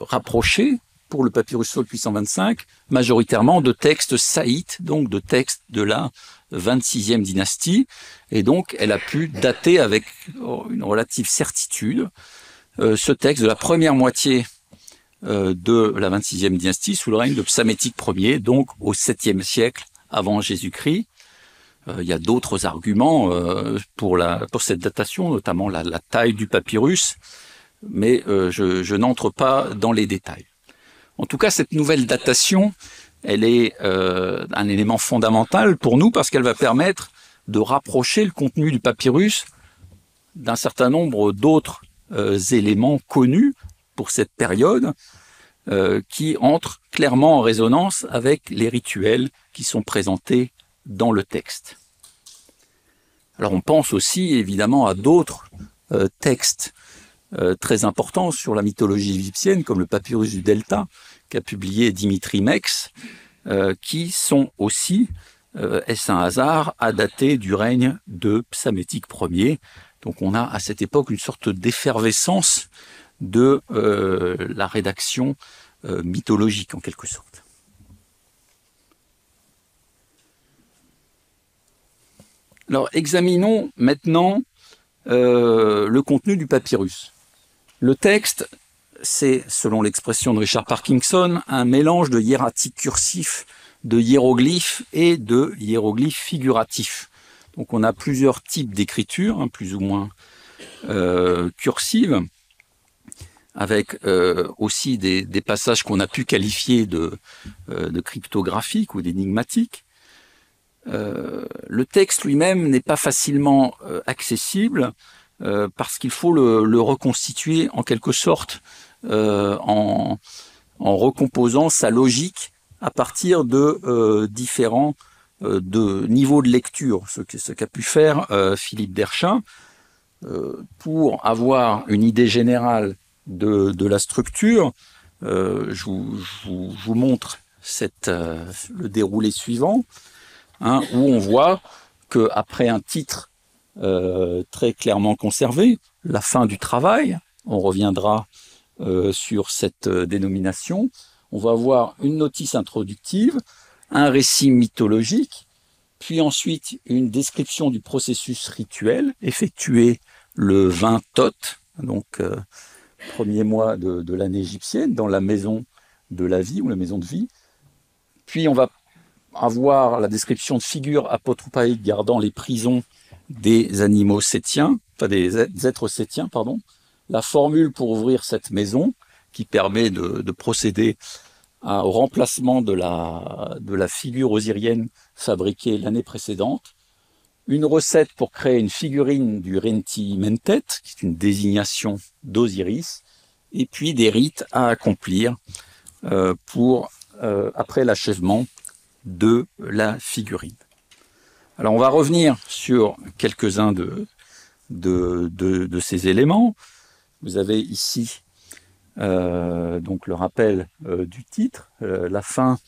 rapprocher pour le papyrus Salt 825 majoritairement de textes saïtes, donc de textes de la 26e dynastie, et donc elle a pu dater avec une relative certitude ce texte de la première moitié de la 26e dynastie sous le règne de Psamétique Ier, donc au 7e siècle avant Jésus-Christ. Il y a d'autres arguments pour cette datation, notamment la taille du papyrus, mais je n'entre pas dans les détails. En tout cas, cette nouvelle datation, elle est un élément fondamental pour nous parce qu'elle va permettre de rapprocher le contenu du papyrus d'un certain nombre d'autres éléments connus pour cette période qui entrent clairement en résonance avec les rituels qui sont présentés dans le texte. Alors on pense aussi évidemment à d'autres textes très importants sur la mythologie égyptienne, comme le papyrus du Delta qu'a publié Dimitri Mex, qui sont aussi, est-ce un hasard, à dater du règne de Psamétique Ier. Donc on a à cette époque une sorte d'effervescence de la rédaction mythologique en quelque sorte. Alors examinons maintenant le contenu du papyrus. Le texte, c'est, selon l'expression de Richard Parkinson, un mélange de hiératique cursif, de hiéroglyphes et de hiéroglyphes figuratifs. Donc on a plusieurs types d'écriture, plus ou moins cursives, avec aussi des passages qu'on a pu qualifier de cryptographiques ou d'énigmatiques. Le texte lui-même n'est pas facilement accessible parce qu'il faut le reconstituer en quelque sorte en recomposant sa logique à partir de différents niveaux de lecture, ce qu'a pu faire Philippe Derschin pour avoir une idée générale de la structure. Je vous montre le déroulé suivant, où on voit qu'après un titre très clairement conservé, la fin du travail, on reviendra sur cette dénomination, on va avoir une notice introductive, un récit mythologique, puis ensuite une description du processus rituel effectué le 20 Thoth, donc premier mois de l'année égyptienne, dans la maison de la vie ou la maison de vie. Puis on va avoir la description de figures apotropaïques gardant les prisons des animaux sétiens, enfin des êtres sétiens, pardon. La formule pour ouvrir cette maison qui permet de procéder au remplacement de la figure osirienne fabriquée l'année précédente. Une recette pour créer une figurine du Renti Mentet, qui est une désignation d'Osiris, et puis des rites à accomplir après l'achèvement de la figurine. Alors on va revenir sur quelques-uns de ces éléments. Vous avez ici donc le rappel du titre, la fin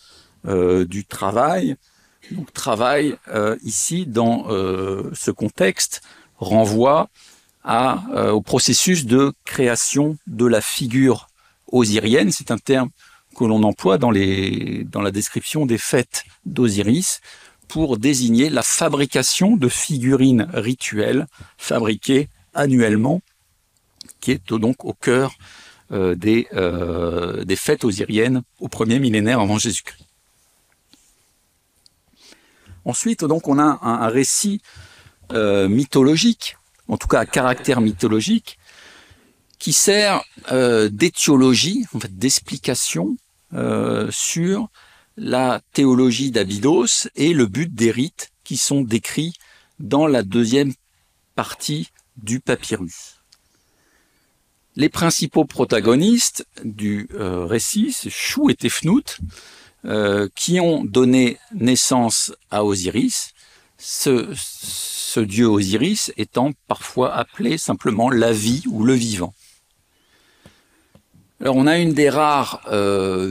du travail. Donc travail ici dans ce contexte renvoie au processus de création de la figure osirienne. C'est un terme que l'on emploie dans la description des fêtes d'Osiris pour désigner la fabrication de figurines rituelles fabriquées annuellement, qui est donc au cœur des fêtes osiriennes au premier millénaire avant Jésus-Christ. Ensuite, donc, on a un récit mythologique, en tout cas à caractère mythologique, qui sert d'étiologie, en fait, d'explication sur la théologie d'Abydos et le but des rites qui sont décrits dans la deuxième partie du papyrus. Les principaux protagonistes du récit, c'est Chou et Tefnut, qui ont donné naissance à Osiris, ce dieu Osiris étant parfois appelé simplement la vie ou le vivant. Alors on a une des rares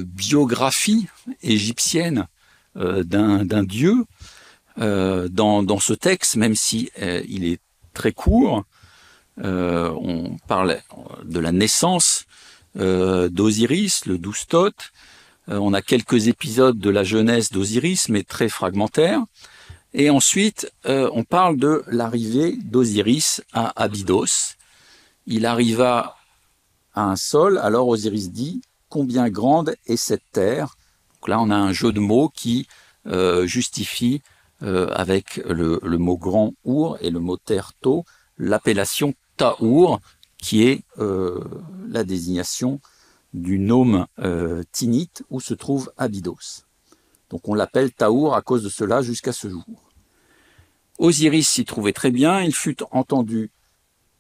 biographies égyptiennes d'un dieu dans ce texte, même si il est très court. On parle de la naissance d'Osiris, le 12 Thoth. On a quelques épisodes de la jeunesse d'Osiris, mais très fragmentaires. Et ensuite, on parle de l'arrivée d'Osiris à Abydos. Il arriva à un sol, alors Osiris dit « Combien grande est cette terre ?» Donc là, on a un jeu de mots qui justifie, avec le mot grand « our » et le mot terre « to », l'appellation « Taour », qui est la désignation du nome Tinite où se trouve Abydos. Donc on l'appelle Taour à cause de cela jusqu'à ce jour. Osiris s'y trouvait très bien, il fut entendu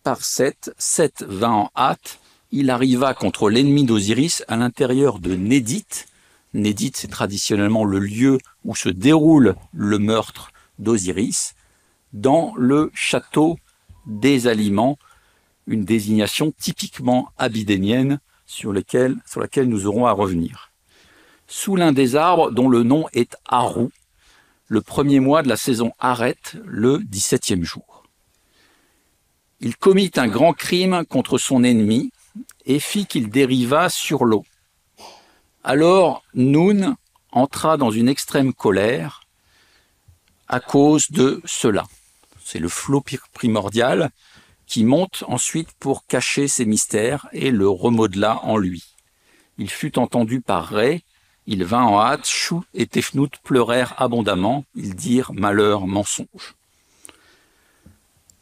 par Seth. Seth vint en hâte, il arriva contre l'ennemi d'Osiris à l'intérieur de Nédite. Nédite, c'est traditionnellement le lieu où se déroule le meurtre d'Osiris, dans le château des aliments, une désignation typiquement abydénienne sur laquelle nous aurons à revenir. Sous l'un des arbres dont le nom est Haru, le premier mois de la saison arrête, le 17e jour. Il commit un grand crime contre son ennemi et fit qu'il dériva sur l'eau. Alors Nun entra dans une extrême colère à cause de cela. C'est le flot primordial qui monte ensuite pour cacher ses mystères et le remodela en lui. Il fut entendu par Ré, il vint en hâte, Chou et Tefnut pleurèrent abondamment, ils dirent malheur, mensonge.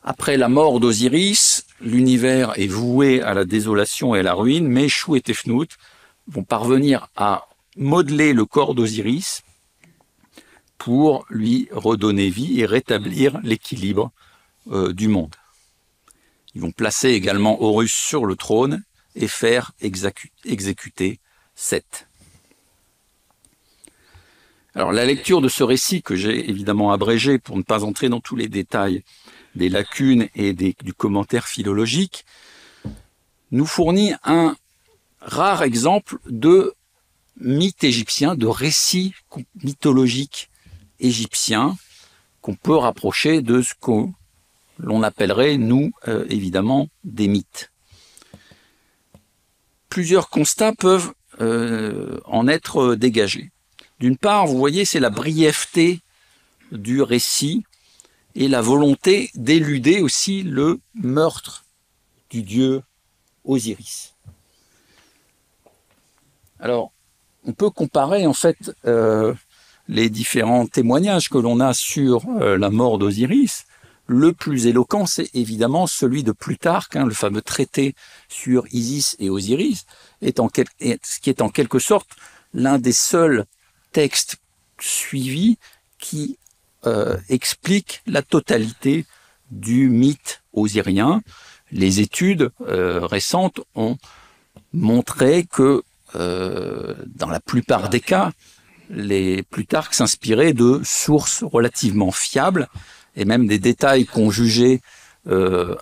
Après la mort d'Osiris, l'univers est voué à la désolation et à la ruine, mais Chou et Tefnut vont parvenir à modeler le corps d'Osiris pour lui redonner vie et rétablir l'équilibre du monde. Ils vont placer également Horus sur le trône et faire exécuter Seth. Alors la lecture de ce récit, que j'ai évidemment abrégé pour ne pas entrer dans tous les détails des lacunes et du commentaire philologique, nous fournit un rare exemple de mythe égyptien, de récit mythologique égyptien qu'on peut rapprocher de ce que l'on appellerait, nous, évidemment, des mythes. Plusieurs constats peuvent en être dégagés. D'une part, vous voyez, c'est la brièveté du récit et la volonté d'éluder aussi le meurtre du dieu Osiris. Alors, on peut comparer en fait les différents témoignages que l'on a sur la mort d'Osiris. Le plus éloquent, c'est évidemment celui de Plutarque, le fameux traité sur Isis et Osiris, ce qui est en quelque sorte l'un des seuls textes suivis qui explique la totalité du mythe osirien. Les études récentes ont montré que dans la plupart des cas, Plutarque s'inspirait de sources relativement fiables, et même des détails qu'on jugeait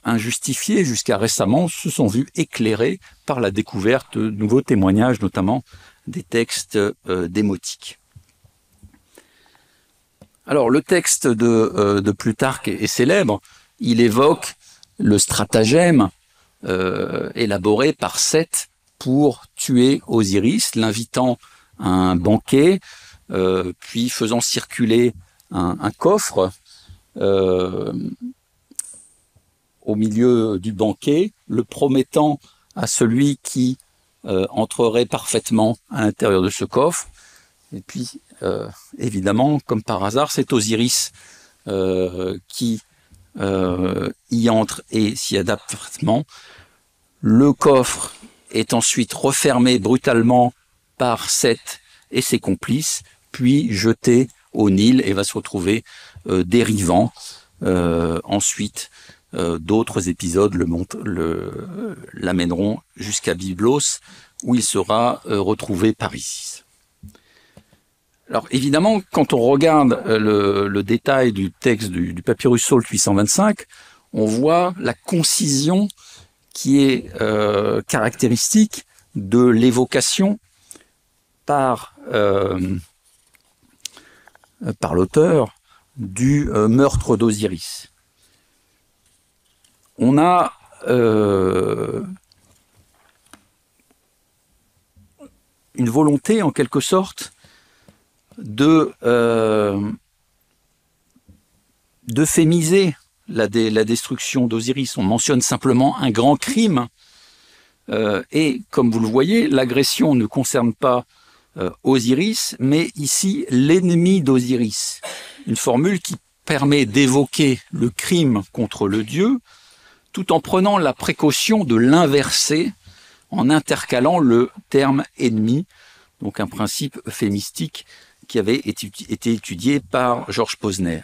injustifiés jusqu'à récemment se sont vus éclairés par la découverte de nouveaux témoignages, notamment des textes démotiques. Alors, le texte de Plutarque est célèbre. Il évoque le stratagème élaboré par Seth pour tuer Osiris, l'invitant à un banquet, puis faisant circuler un coffre au milieu du banquet, le promettant à celui qui entrerait parfaitement à l'intérieur de ce coffre. Et puis, évidemment, comme par hasard, c'est Osiris qui y entre et s'y adapte parfaitement. Le coffre est ensuite refermé brutalement par Seth et ses complices, puis jeté au Nil et va se retrouver dérivant. Ensuite, d'autres épisodes l'amèneront jusqu'à Byblos, où il sera retrouvé par Isis. Alors évidemment, quand on regarde le détail du texte du Papyrus Salt 825, on voit la concision qui est caractéristique de l'évocation par l'auteur du meurtre d'Osiris. On a une volonté, en quelque sorte, d'euphémiser la destruction d'Osiris. On mentionne simplement un grand crime, et comme vous le voyez, l'agression ne concerne pas Osiris, mais ici l'ennemi d'Osiris. Une formule qui permet d'évoquer le crime contre le dieu, tout en prenant la précaution de l'inverser en intercalant le terme ennemi, donc un principe euphémistique qui avait été étudié par Georges Posner.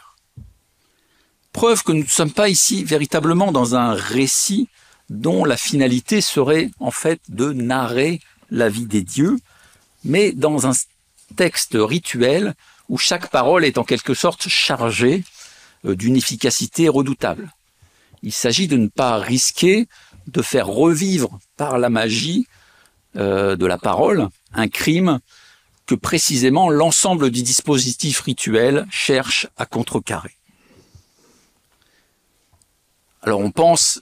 Preuve que nous ne sommes pas ici véritablement dans un récit dont la finalité serait en fait de narrer la vie des dieux, mais dans un texte rituel où chaque parole est en quelque sorte chargée d'une efficacité redoutable. Il s'agit de ne pas risquer de faire revivre par la magie de la parole un crime que précisément l'ensemble du dispositif rituel cherche à contrecarrer. Alors on pense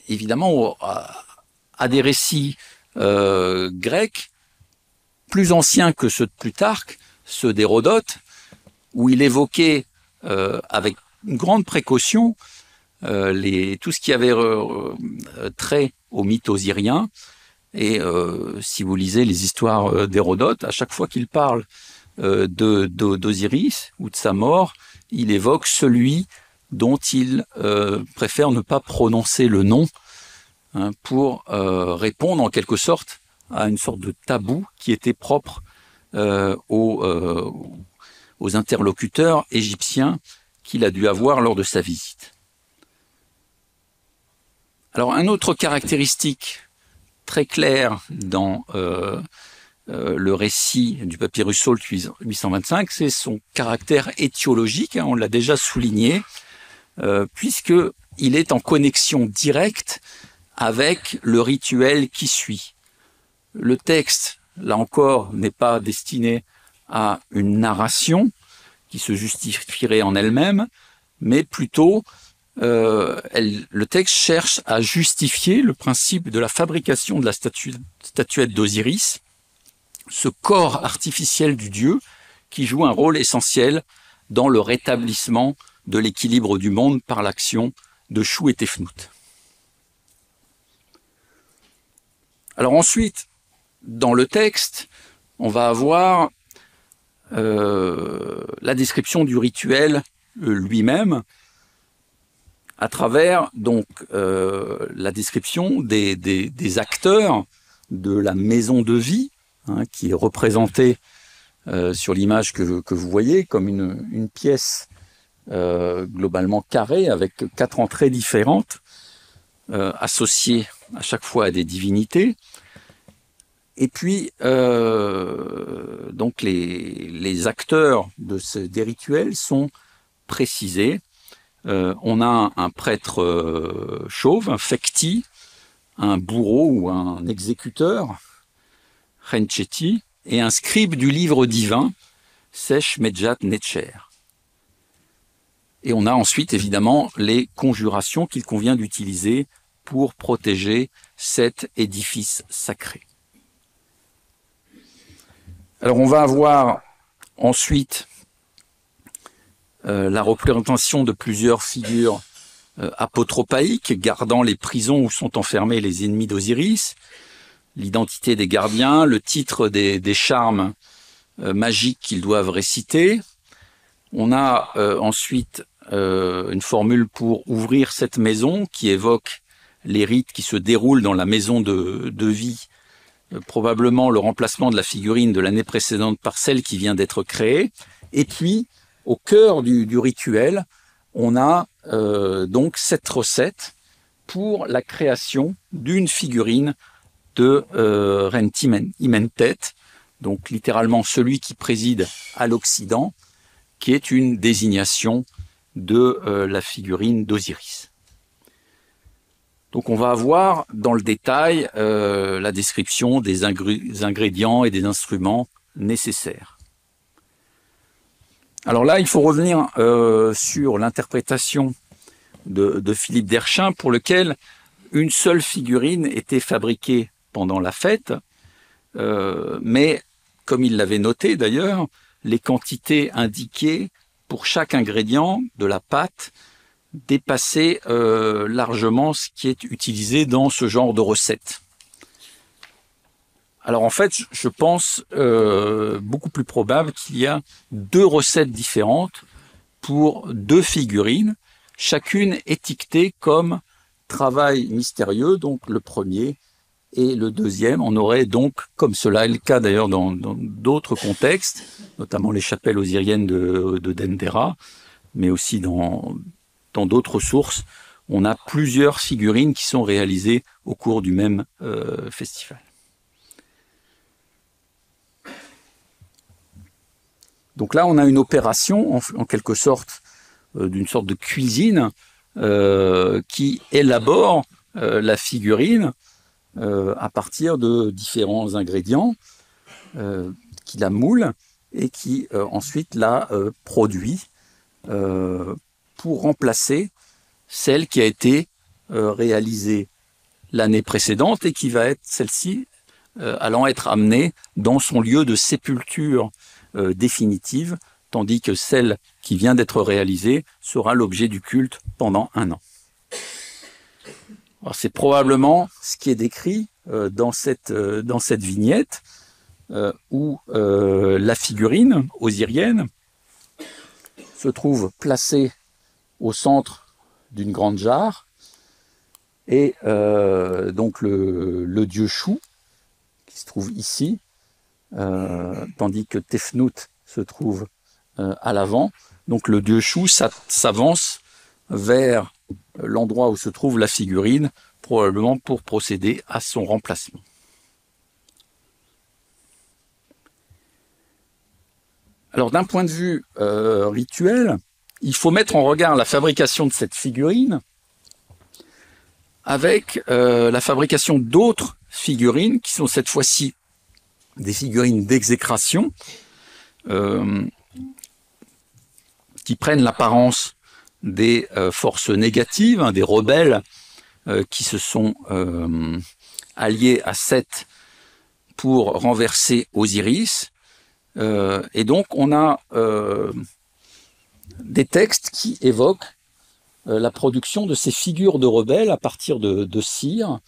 évidemment à des récits grecs plus anciens que ceux de Plutarque, ceux d'Hérodote, où il évoquait avec une grande précaution tout ce qui avait trait au mythe osirien. Et si vous lisez les histoires d'Hérodote, à chaque fois qu'il parle d'Osiris ou de sa mort, il évoque celui dont il préfère ne pas prononcer le nom, pour répondre en quelque sorte à une sorte de tabou qui était propre aux interlocuteurs égyptiens qu'il a dû avoir lors de sa visite. Alors, une autre caractéristique très claire dans le récit du Papyrus Salt 825, c'est son caractère étiologique, on l'a déjà souligné, puisqu'il est en connexion directe avec le rituel qui suit. Le texte, là encore, n'est pas destiné à une narration qui se justifierait en elle-même, mais plutôt le texte cherche à justifier le principe de la fabrication de la statuette d'Osiris, ce corps artificiel du dieu qui joue un rôle essentiel dans le rétablissement de l'équilibre du monde par l'action de Shu et Tefnut. Alors ensuite, dans le texte, on va avoir la description du rituel lui-même, à travers donc la description des acteurs de la maison de vie, hein, qui est représentée sur l'image que vous voyez comme une pièce globalement carrée avec 4 entrées différentes, associées à chaque fois à des divinités. Et puis, donc les acteurs des rituels sont précisés. On a un prêtre chauve, un fekti, un bourreau ou un exécuteur, rencheti, et un scribe du livre divin, Sesh Medjat Netcher. Et on a ensuite évidemment les conjurations qu'il convient d'utiliser pour protéger cet édifice sacré. Alors on va avoir ensuite la représentation de plusieurs figures apotropaïques gardant les prisons où sont enfermés les ennemis d'Osiris, l'identité des gardiens, le titre des charmes magiques qu'ils doivent réciter. On a ensuite une formule pour ouvrir cette maison qui évoque les rites qui se déroulent dans la maison de vie, probablement le remplacement de la figurine de l'année précédente par celle qui vient d'être créée. Et puis, au cœur du rituel, on a donc cette recette pour la création d'une figurine de Renti Imentet, donc littéralement celui qui préside à l'Occident, qui est une désignation de la figurine d'Osiris. Donc on va avoir dans le détail la description des ingrédients et des instruments nécessaires. Alors là, il faut revenir sur l'interprétation de Philippe Derchin, pour lequel une seule figurine était fabriquée pendant la fête, mais comme il l'avait noté d'ailleurs, les quantités indiquées pour chaque ingrédient de la pâte dépassaient largement ce qui est utilisé dans ce genre de recette. Alors en fait, je pense beaucoup plus probable qu'il y a 2 recettes différentes pour 2 figurines, chacune étiquetée comme travail mystérieux, donc le premier et le deuxième. On aurait donc, comme cela est le cas d'ailleurs dans d'autres contextes, notamment les chapelles osiriennes de Dendera, mais aussi dans d'autres sources, on a plusieurs figurines qui sont réalisées au cours du même festival. Donc là, on a une opération, en quelque sorte, d'une sorte de cuisine qui élabore la figurine à partir de différents ingrédients, qui la moule et qui ensuite la produit pour remplacer celle qui a été réalisée l'année précédente et qui va être celle-ci allant être amenée dans son lieu de sépulture définitive, tandis que celle qui vient d'être réalisée sera l'objet du culte pendant 1 an. C'est probablement ce qui est décrit dans cette vignette où la figurine osirienne se trouve placée au centre d'une grande jarre et donc le dieu Shu qui se trouve ici, tandis que Tefnut se trouve à l'avant. Donc le dieu Shu s'avance vers l'endroit où se trouve la figurine, probablement pour procéder à son remplacement. Alors d'un point de vue rituel, il faut mettre en regard la fabrication de cette figurine avec la fabrication d'autres figurines qui sont cette fois-ci des figurines d'exécration qui prennent l'apparence des forces négatives, des rebelles qui se sont alliés à Seth pour renverser Osiris. Et donc on a des textes qui évoquent la production de ces figures de rebelles à partir de cire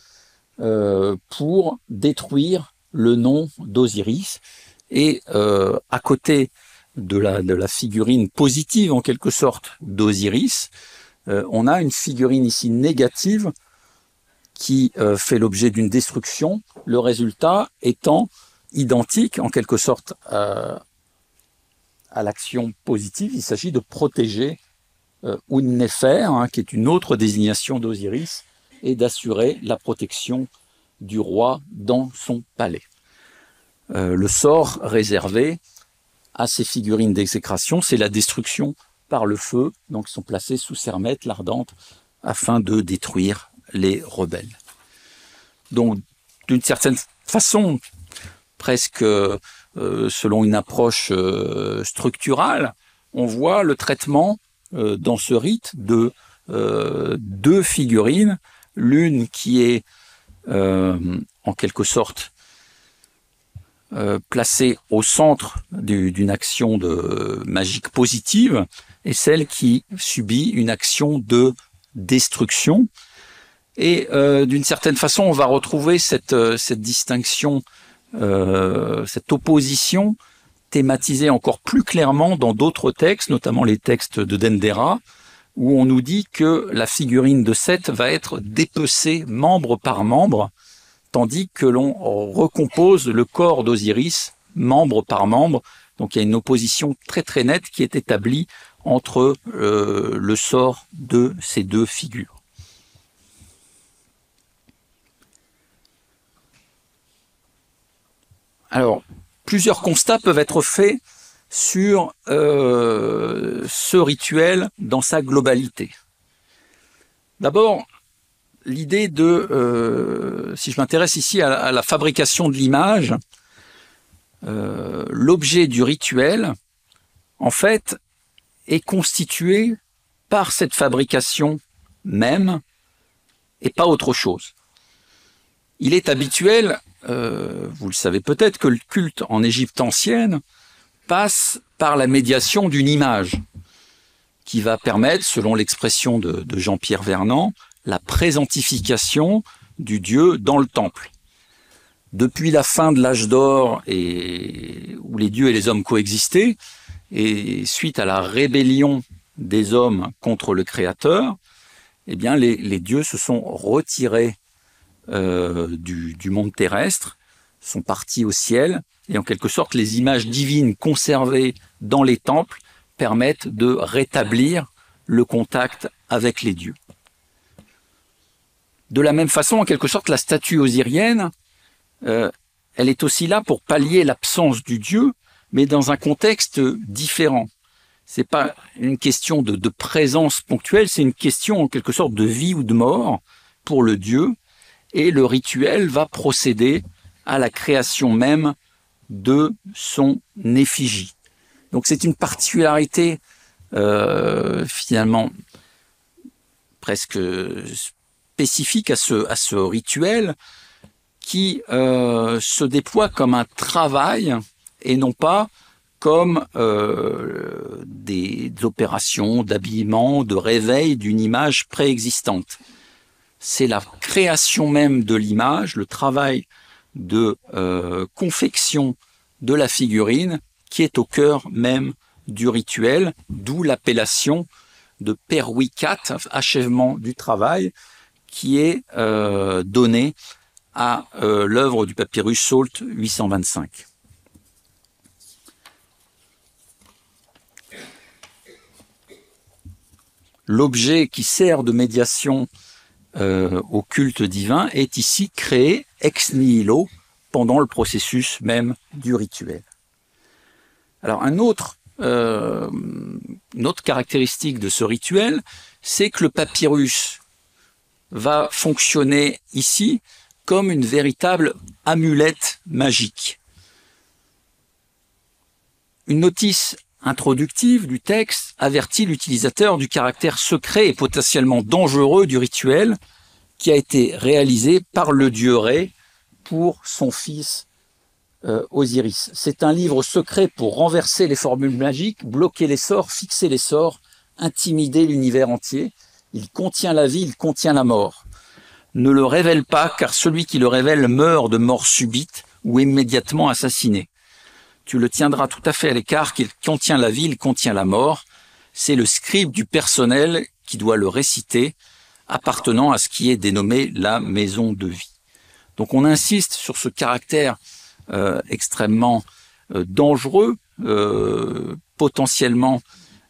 pour détruire le nom d'Osiris. Et à côté de la figurine positive en quelque sorte d'Osiris, on a une figurine ici négative qui fait l'objet d'une destruction, le résultat étant identique en quelque sorte à l'action positive. Il s'agit de protéger Unnefer, qui est une autre désignation d'Osiris, et d'assurer la protection du roi dans son palais. Le sort réservé à ces figurines d'exécration, c'est la destruction par le feu, donc ils sont placés sous Sermette l'Ardente afin de détruire les rebelles. Donc, d'une certaine façon, presque selon une approche structurale, on voit le traitement dans ce rite de deux figurines, l'une qui est en quelque sorte placée au centre d'une action magique positive et celle qui subit une action de destruction. Et d'une certaine façon, on va retrouver cette distinction, cette opposition thématisée encore plus clairement dans d'autres textes, notamment les textes de Dendera, où on nous dit que la figurine de Seth va être dépecée membre par membre, tandis que l'on recompose le corps d'Osiris membre par membre. Donc il y a une opposition très très nette qui est établie entre le sort de ces deux figures. Alors, plusieurs constats peuvent être faits sur ce rituel dans sa globalité. D'abord, l'idée si je m'intéresse ici à la fabrication de l'image, l'objet du rituel, en fait, est constitué par cette fabrication même et pas autre chose. Il est habituel, vous le savez peut-être, que le culte en Égypte ancienne passe par la médiation d'une image qui va permettre, selon l'expression de Jean-Pierre Vernant, la présentification du Dieu dans le temple. Depuis la fin de l'âge d'or où les dieux et les hommes coexistaient, et suite à la rébellion des hommes contre le Créateur, eh bien les dieux se sont retirés du monde terrestre, sont partis au ciel, et en quelque sorte les images divines conservées dans les temples permettent de rétablir le contact avec les dieux. De la même façon, en quelque sorte, la statue osirienne, elle est aussi là pour pallier l'absence du dieu, mais dans un contexte différent. C'est pas une question de présence ponctuelle, c'est une question en quelque sorte de vie ou de mort pour le dieu, et le rituel va procéder à la création même de son effigie. Donc c'est une particularité finalement presque spécifique à ce rituel qui se déploie comme un travail et non pas comme des opérations d'habillement, de réveil d'une image préexistante. C'est la création même de l'image, le travail de confection de la figurine qui est au cœur même du rituel, d'où l'appellation de perwikat, achèvement du travail, qui est donnée à l'œuvre du papyrus Salt 825. L'objet qui sert de médiation au culte divin est ici créé ex nihilo pendant le processus même du rituel. Alors une autre caractéristique de ce rituel, c'est que le papyrus va fonctionner ici comme une véritable amulette magique. Une notice introductive du texte avertit l'utilisateur du caractère secret et potentiellement dangereux du rituel qui a été réalisé par le dieu Ré pour son fils Osiris. C'est un livre secret pour renverser les formules magiques, bloquer les sorts, fixer les sorts, intimider l'univers entier. Il contient la vie, il contient la mort. Ne le révèle pas, car celui qui le révèle meurt de mort subite ou immédiatement assassiné. Tu le tiendras tout à fait à l'écart, qu'il contient la vie, il contient la mort. C'est le scribe du personnel qui doit le réciter, appartenant à ce qui est dénommé la maison de vie. Donc on insiste sur ce caractère extrêmement dangereux, potentiellement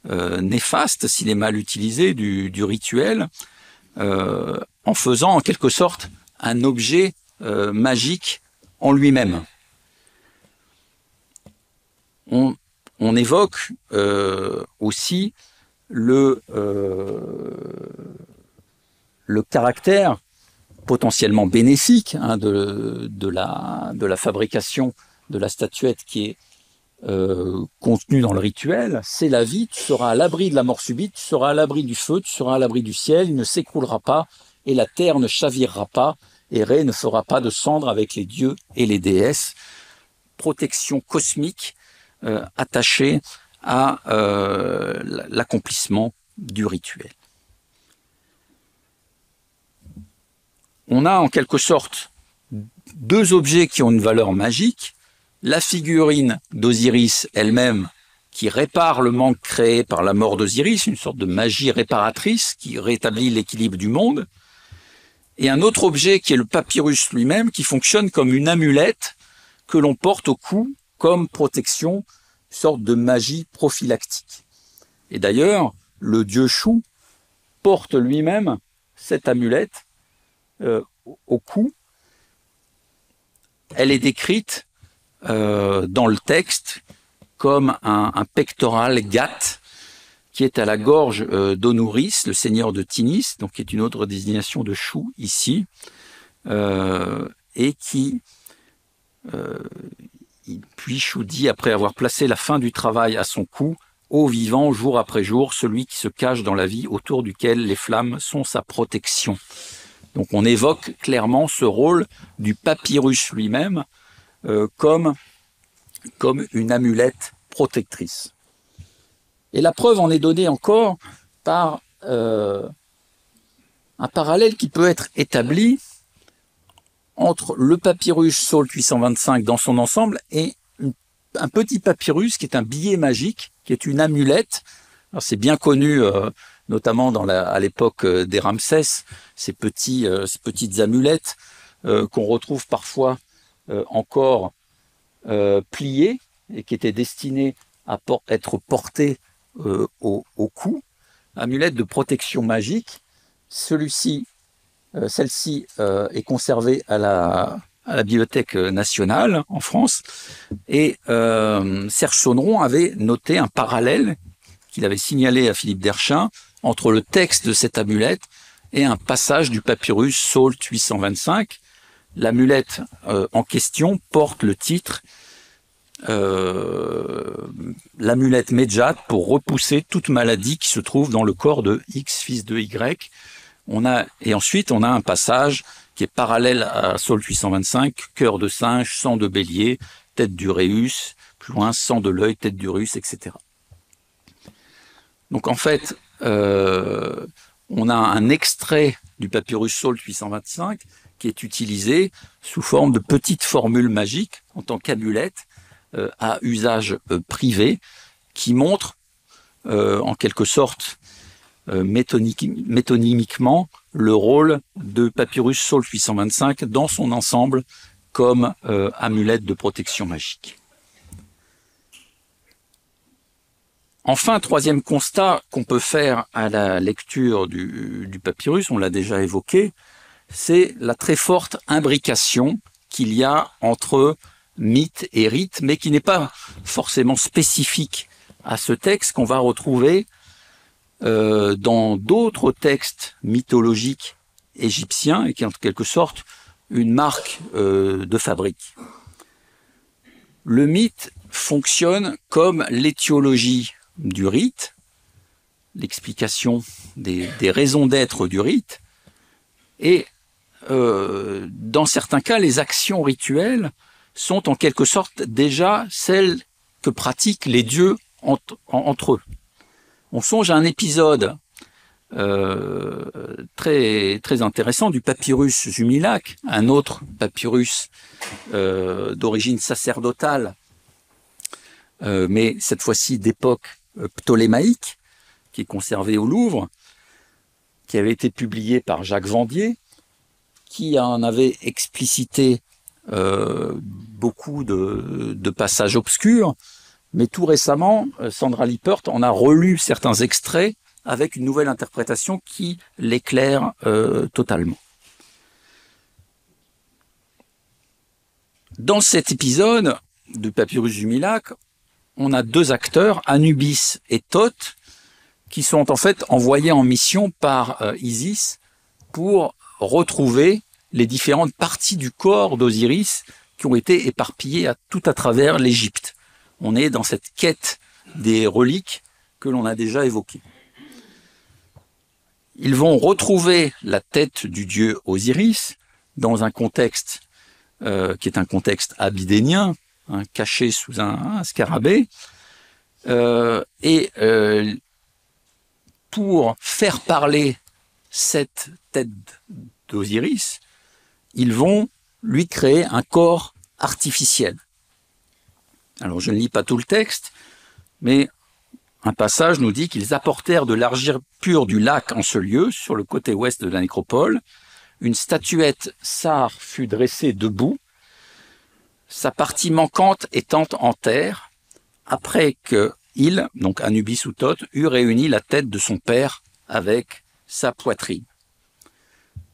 néfaste s'il est mal utilisé du rituel, en faisant en quelque sorte un objet magique en lui-même. On évoque aussi le caractère potentiellement bénéfique de la fabrication de la statuette qui est contenue dans le rituel. C'est la vie, tu seras à l'abri de la mort subite, tu seras à l'abri du feu, tu seras à l'abri du ciel, il ne s'écroulera pas et la terre ne chavirera pas et Ré ne fera pas de cendre avec les dieux et les déesses. Protection cosmique attachée à l'accomplissement du rituel. On a en quelque sorte deux objets qui ont une valeur magique. La figurine d'Osiris elle-même qui répare le manque créé par la mort d'Osiris, une sorte de magie réparatrice qui rétablit l'équilibre du monde. Et un autre objet qui est le papyrus lui-même qui fonctionne comme une amulette que l'on porte au cou comme protection, une sorte de magie prophylactique. Et d'ailleurs, le dieu Chou porte lui-même cette amulette au cou. Elle est décrite dans le texte comme un pectoral Gath qui est à la gorge d'Onouris, le seigneur de Tinis, donc qui est une autre désignation de Chou ici, et qui puis Chou dit, après avoir placé la fin du travail à son cou, ô vivant, jour après jour, celui qui se cache dans la vie, autour duquel les flammes sont sa protection. Donc on évoque clairement ce rôle du papyrus lui-même comme une amulette protectrice. Et la preuve en est donnée encore par un parallèle qui peut être établi entre le papyrus Salt 825 dans son ensemble et un petit papyrus qui est un billet magique, qui est une amulette. Alors c'est bien connu, notamment à l'époque des Ramsès, ces petites amulettes qu'on retrouve parfois encore pliées et qui étaient destinées à être portées au cou. Amulette de protection magique. Celle-ci est conservée à la Bibliothèque nationale en France et Serge Sonneron avait noté un parallèle qu'il avait signalé à Philippe Derchin entre le texte de cette amulette et un passage du papyrus Salt 825. L'amulette en question porte le titre l'amulette Medjat pour repousser toute maladie qui se trouve dans le corps de X, fils de Y. Et ensuite, on a un passage qui est parallèle à Salt 825, cœur de singe, sang de bélier, tête d'Uræus, plus loin, sang de l'œil, tête d'Uræus, etc. Donc en fait, on a un extrait du papyrus Salt 825 qui est utilisé sous forme de petites formules magiques en tant qu'amulette à usage privé qui montre en quelque sorte métonymiquement le rôle de papyrus Salt 825 dans son ensemble comme amulette de protection magique. Enfin, troisième constat qu'on peut faire à la lecture du papyrus, on l'a déjà évoqué, c'est la très forte imbrication qu'il y a entre mythe et rite, mais qui n'est pas forcément spécifique à ce texte, qu'on va retrouver dans d'autres textes mythologiques égyptiens et qui est en quelque sorte une marque de fabrique. Le mythe fonctionne comme l'étiologie du rite, l'explication des raisons d'être du rite, et dans certains cas, les actions rituelles sont en quelque sorte déjà celles que pratiquent les dieux entre eux. On songe à un épisode très, très intéressant du papyrus Jumilac, un autre papyrus d'origine sacerdotale, mais cette fois-ci d'époque ptolémaïque, qui est conservé au Louvre, qui avait été publié par Jacques Vendier, qui en avait explicité beaucoup de passages obscurs, mais tout récemment, Sandra Lippert en a relu certains extraits avec une nouvelle interprétation qui l'éclaire totalement. Dans cet épisode du papyrus Jumilac, on a deux acteurs, Anubis et Thoth, qui sont en fait envoyés en mission par Isis pour retrouver les différentes parties du corps d'Osiris qui ont été éparpillées tout à travers l'Égypte. On est dans cette quête des reliques que l'on a déjà évoquées. Ils vont retrouver la tête du dieu Osiris dans un contexte qui est un contexte abydénien, caché sous un scarabée, pour faire parler cette tête d'Osiris, ils vont lui créer un corps artificiel. Alors je ne lis pas tout le texte, mais un passage nous dit qu'ils apportèrent de l'argile pure du lac en ce lieu, sur le côté ouest de la nécropole. Une statuette sar fut dressée debout, sa partie manquante étant en terre, après que il, donc Anubis ou Thoth, eut réuni la tête de son père avec sa poitrine.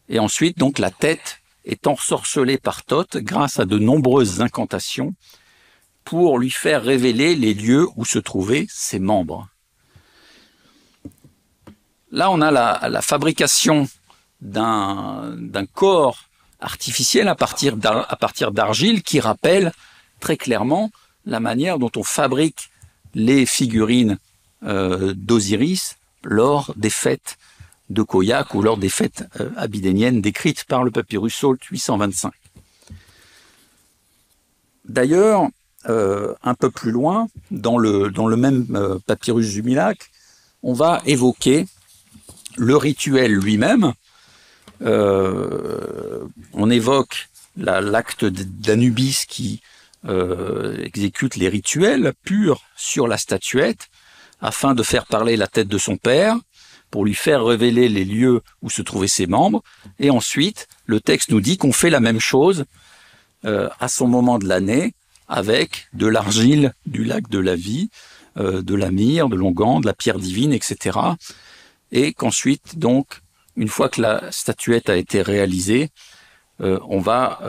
Et ensuite, donc, la tête est ensorcelée par Thoth grâce à de nombreuses incantations pour lui faire révéler les lieux où se trouvaient ses membres. Là, on a la fabrication d'un corps artificiel à partir d'argile qui rappelle très clairement la manière dont on fabrique les figurines d'Osiris lors des fêtes de Kauyak ou lors des fêtes abydéniennes décrites par le papyrus Salt 825. D'ailleurs, un peu plus loin, dans le même papyrus Jumilac, on va évoquer le rituel lui-même. On évoque l'acte d'Anubis qui exécute les rituels purs sur la statuette afin de faire parler la tête de son père, pour lui faire révéler les lieux où se trouvaient ses membres. Et ensuite, le texte nous dit qu'on fait la même chose à son moment de l'année avec de l'argile du lac de la vie, de la myrrhe, de l'onguent, de la pierre divine, etc. Et qu'ensuite, donc, une fois que la statuette a été réalisée, on va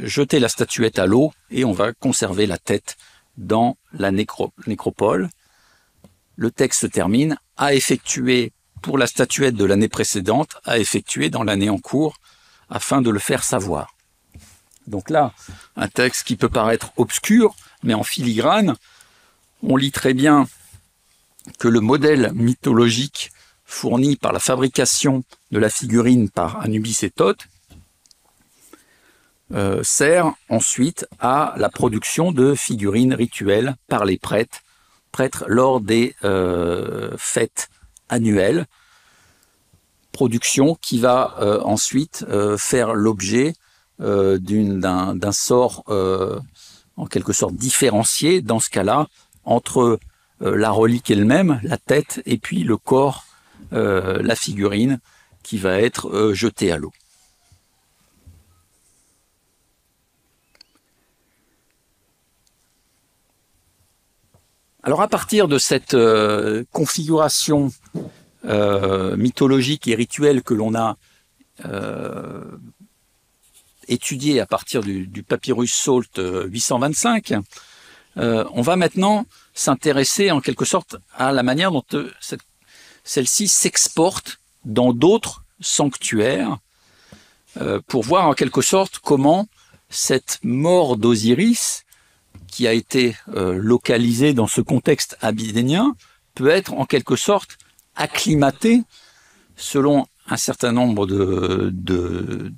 jeter la statuette à l'eau et on va conserver la tête dans la nécropole. Le texte se termine « à effectuer pour la statuette de l'année précédente, à effectuer dans l'année en cours, afin de le faire savoir ». Donc là, un texte qui peut paraître obscur, mais en filigrane, on lit très bien que le modèle mythologique fourni par la fabrication de la figurine par Anubis et Thoth sert ensuite à la production de figurines rituelles par les prêtres lors des fêtes annuelles, production qui va ensuite faire l'objet d'un sort en quelque sorte différencié dans ce cas-là entre la relique elle-même, la tête, et puis le corps, la figurine qui va être jetée à l'eau. Alors à partir de cette configuration mythologique et rituelle que l'on a étudiée à partir du papyrus Salt 825, on va maintenant s'intéresser en quelque sorte à la manière dont celle-ci s'exporte dans d'autres sanctuaires pour voir en quelque sorte comment cette mort d'Osiris, qui a été localisée dans ce contexte abydénien, peut être en quelque sorte acclimatée selon un certain nombre de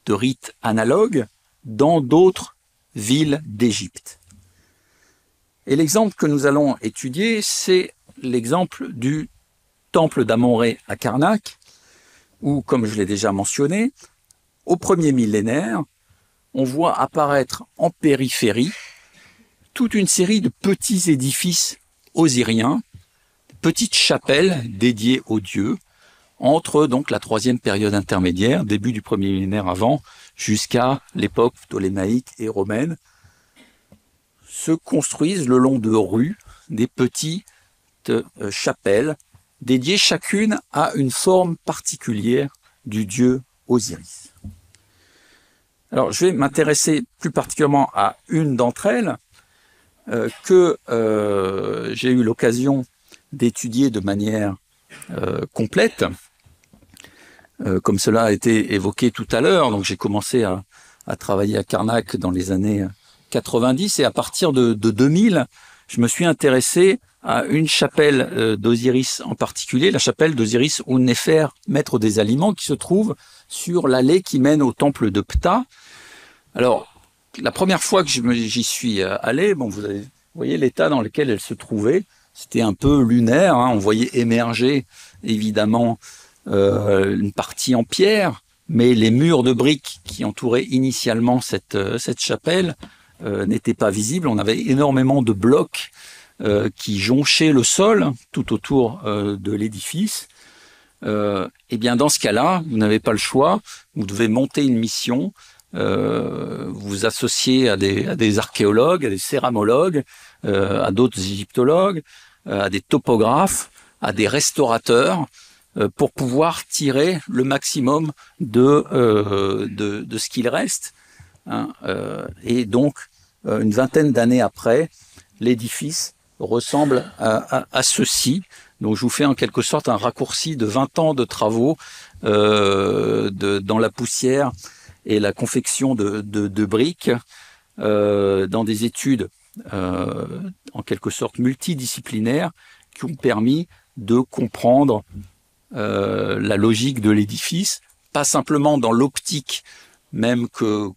rites analogues dans d'autres villes d'Égypte. Et l'exemple que nous allons étudier, c'est l'exemple du temple d'Amon-Ré à Karnak, où, comme je l'ai déjà mentionné, au premier millénaire, on voit apparaître en périphérie toute une série de petits édifices osiriens, petites chapelles dédiées aux dieux, entre donc la troisième période intermédiaire, début du premier millénaire avant, jusqu'à l'époque ptolémaïque et romaine, se construisent le long de rues des petites chapelles dédiées chacune à une forme particulière du dieu Osiris. Alors, je vais m'intéresser plus particulièrement à une d'entre elles que j'ai eu l'occasion d'étudier de manière complète, comme cela a été évoqué tout à l'heure. Donc, j'ai commencé à travailler à Karnak dans les années 90 et à partir de 2000, je me suis intéressé à une chapelle d'Osiris en particulier, la chapelle d'Osiris ou Néfer, maître des aliments, qui se trouve sur l'allée qui mène au temple de Ptah. Alors, la première fois que j'y suis allé, bon, vous voyez l'état dans lequel elle se trouvait. C'était un peu lunaire, hein. On voyait émerger évidemment une partie en pierre, mais les murs de briques qui entouraient initialement cette chapelle n'étaient pas visibles. On avait énormément de blocs qui jonchaient le sol tout autour de l'édifice. Et bien dans ce cas-là, vous n'avez pas le choix, vous devez monter une mission, vous associer à des archéologues, à des céramologues, à d'autres égyptologues, à des topographes, à des restaurateurs, pour pouvoir tirer le maximum de ce qu'il reste. Hein, et donc, une vingtaine d'années après, l'édifice ressemble à ceci. Donc, je vous fais en quelque sorte un raccourci de 20 ans de travaux dans la poussière et la confection de briques, dans des études en quelque sorte multidisciplinaires qui ont permis de comprendre la logique de l'édifice, pas simplement dans l'optique même que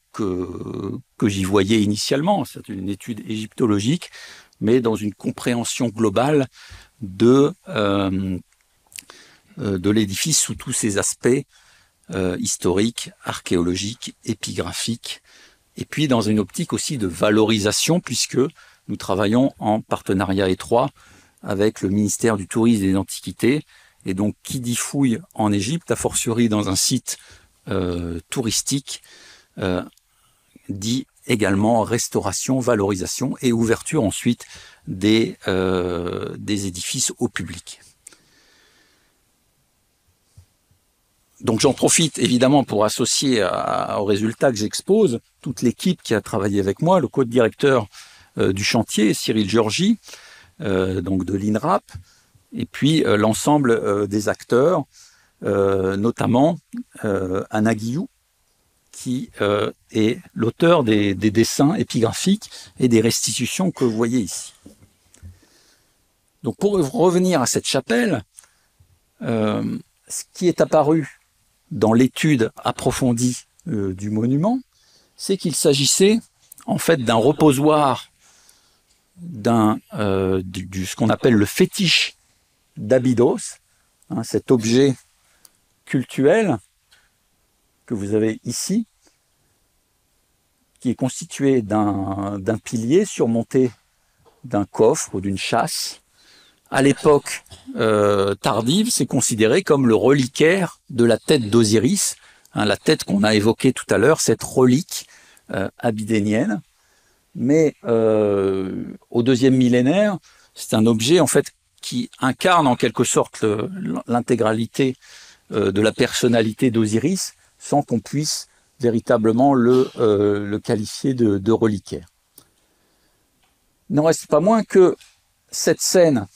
j'y voyais initialement, c'est une étude égyptologique, mais dans une compréhension globale de l'édifice sous tous ses aspects historiques, archéologiques, épigraphiques, et puis dans une optique aussi de valorisation, puisque nous travaillons en partenariat étroit avec le ministère du Tourisme et des Antiquités, et donc qui dit fouille en Égypte, a fortiori dans un site touristique, dit également restauration, valorisation et ouverture ensuite des édifices au public. Donc j'en profite évidemment pour associer aux résultats que j'expose toute l'équipe qui a travaillé avec moi, le co-directeur du chantier, Cyril Georgi, donc de l'INRAP, et puis l'ensemble des acteurs, notamment Anna Guillou, qui est l'auteur des dessins épigraphiques et des restitutions que vous voyez ici. Donc pour revenir à cette chapelle, ce qui est apparu dans l'étude approfondie du monument, c'est qu'il s'agissait en fait d'un reposoir ce qu'on appelle le fétiche d'Abydos, hein, cet objet cultuel que vous avez ici, qui est constitué d'un pilier surmonté d'un coffre ou d'une châsse. À l'époque tardive, c'est considéré comme le reliquaire de la tête d'Osiris, hein, la tête qu'on a évoquée tout à l'heure, cette relique abydénienne. Mais au deuxième millénaire, c'est un objet en fait qui incarne en quelque sorte l'intégralité de la personnalité d'Osiris, sans qu'on puisse véritablement le qualifier de reliquaire. Il n'en reste pas moins que cette scène,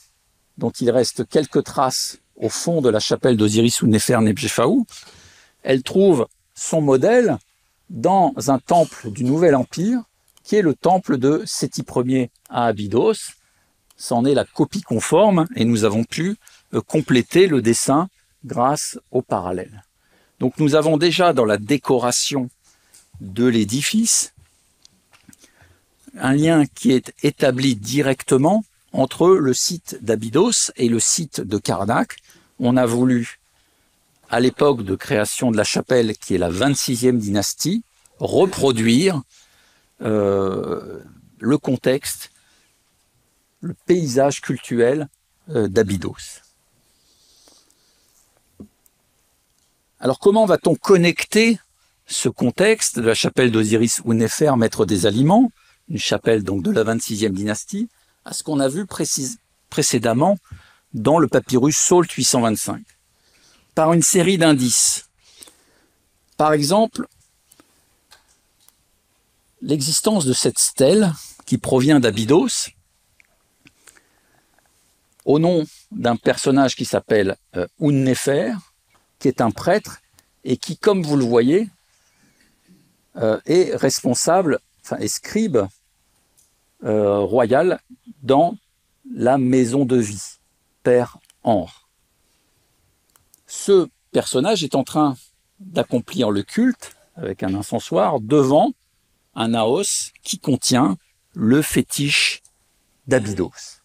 dont il reste quelques traces au fond de la chapelle d'Osiris ou Néfer-Nebjefahou, elle trouve son modèle dans un temple du Nouvel Empire, qui est le temple de Séti Ier à Abydos. C'en est la copie conforme, et nous avons pu compléter le dessin grâce au parallèle. Donc nous avons déjà dans la décoration de l'édifice, un lien qui est établi directement entre le site d'Abydos et le site de Karnak. On a voulu, à l'époque de création de la chapelle, qui est la 26e dynastie, reproduire le contexte, le paysage cultuel d'Abydos. Alors comment va-t-on connecter ce contexte de la chapelle d'Osiris ou Néfer, maître des aliments, une chapelle donc de la 26e dynastie, à ce qu'on a vu précédemment dans le papyrus Salt 825, par une série d'indices. Par exemple, l'existence de cette stèle qui provient d'Abydos, au nom d'un personnage qui s'appelle Un-Néfer, qui est un prêtre et qui, comme vous le voyez, est responsable, enfin est scribe royal dans la maison de vie, Père Anre. Ce personnage est en train d'accomplir le culte avec un encensoir devant un naos qui contient le fétiche d'Abydos.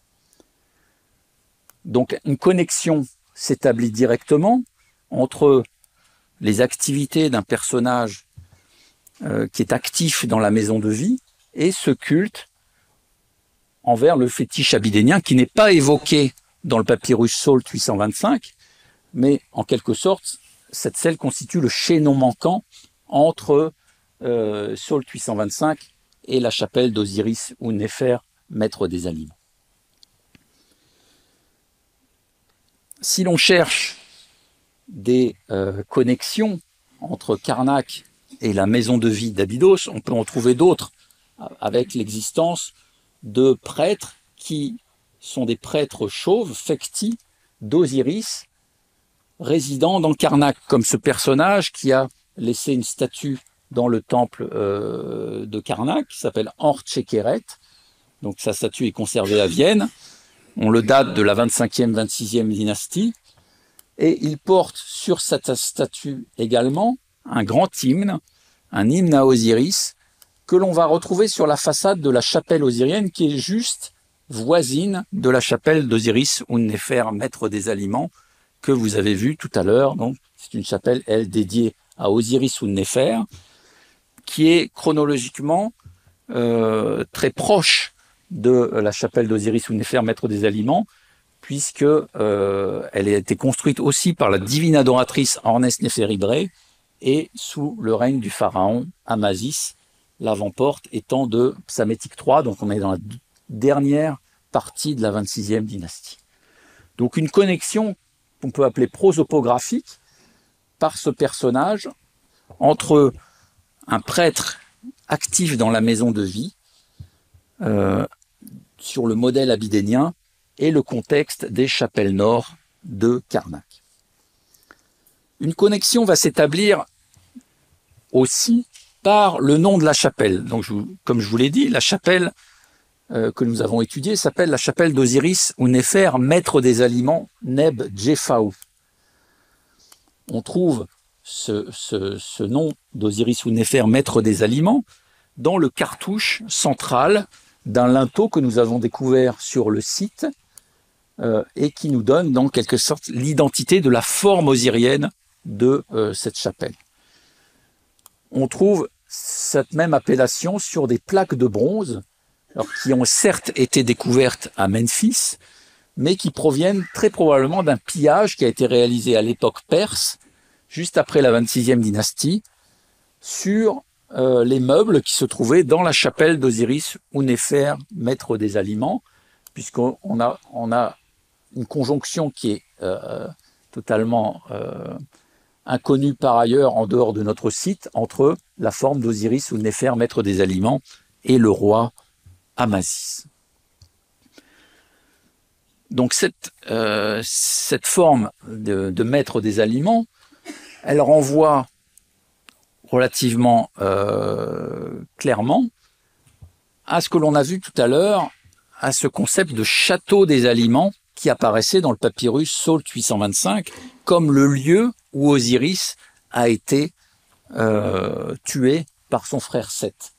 Donc une connexion s'établit directement entre les activités d'un personnage qui est actif dans la maison de vie et ce culte envers le fétiche abydénien qui n'est pas évoqué dans le papyrus Salt 825, mais en quelque sorte, cette stèle constitue le chaînon manquant entre Salt 825 et la chapelle d'Osiris ou Néfer, maître des aliments. Si l'on cherche des connexions entre Karnak et la maison de vie d'Abydos, on peut en trouver d'autres avec l'existence de prêtres qui sont des prêtres chauves, Fekti, d'Osiris, résidant dans Karnak, comme ce personnage qui a laissé une statue dans le temple de Karnak, qui s'appelle Ortchekeret. Donc sa statue est conservée à Vienne. On le date de la 25e, 26e dynastie. Et il porte sur cette statue également un grand hymne, un hymne à Osiris, que l'on va retrouver sur la façade de la chapelle osirienne, qui est juste voisine de la chapelle d'Osiris ou Néfer, maître des aliments, que vous avez vu tout à l'heure. Donc, c'est une chapelle, elle, dédiée à Osiris ou Néfer, qui est chronologiquement très proche de la chapelle d'Osiris ou Néfer, maître des aliments, puisque elle a été construite aussi par la divine adoratrice Ornès Néféribré et sous le règne du pharaon Amasis, l'avant-porte étant de Psamétique III, donc on est dans la dernière partie de la 26e dynastie. Donc une connexion qu'on peut appeler prosopographique par ce personnage entre un prêtre actif dans la maison de vie, sur le modèle abydénien, et le contexte des chapelles nord de Karnak. Une connexion va s'établir aussi par le nom de la chapelle. Donc, comme je vous l'ai dit, la chapelle que nous avons étudiée s'appelle la chapelle d'Osiris ou Néfer, maître des aliments, Neb Djefaou. On trouve ce nom d'Osiris ou Néfer, maître des aliments, dans le cartouche central d'un linteau que nous avons découvert sur le site et qui nous donne, dans quelque sorte, l'identité de la forme osirienne de cette chapelle. On trouve cette même appellation sur des plaques de bronze, alors, qui ont certes été découvertes à Memphis, mais qui proviennent très probablement d'un pillage qui a été réalisé à l'époque perse, juste après la 26e dynastie, sur les meubles qui se trouvaient dans la chapelle d'Osiris ou Néfer, maître des aliments, puisqu'on a une conjonction qui est totalement inconnue par ailleurs en dehors de notre site, entre la forme d'Osiris ou Néfer, maître des aliments, et le roi Amasis. Donc cette forme de maître des aliments, elle renvoie relativement clairement à ce que l'on a vu tout à l'heure, à ce concept de château des aliments qui apparaissait dans le papyrus Salt 825 comme le lieu où Osiris a été tué par son frère Seth.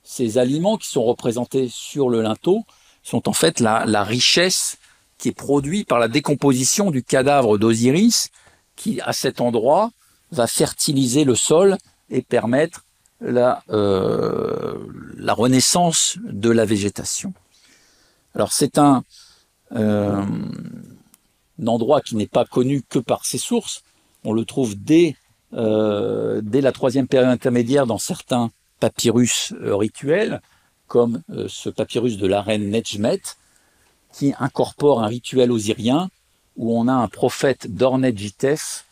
Ces aliments qui sont représentés sur le linteau sont en fait la richesse qui est produite par la décomposition du cadavre d'Osiris, qui, à cet endroit, va fertiliser le sol et permettre la renaissance de la végétation. Alors c'est un endroit qui n'est pas connu que par ses sources. On le trouve dès la troisième période intermédiaire dans certains papyrus rituels, comme ce papyrus de la reine Nedjmet, qui incorpore un rituel osirien où on a un prophète d'Orned-Jitef,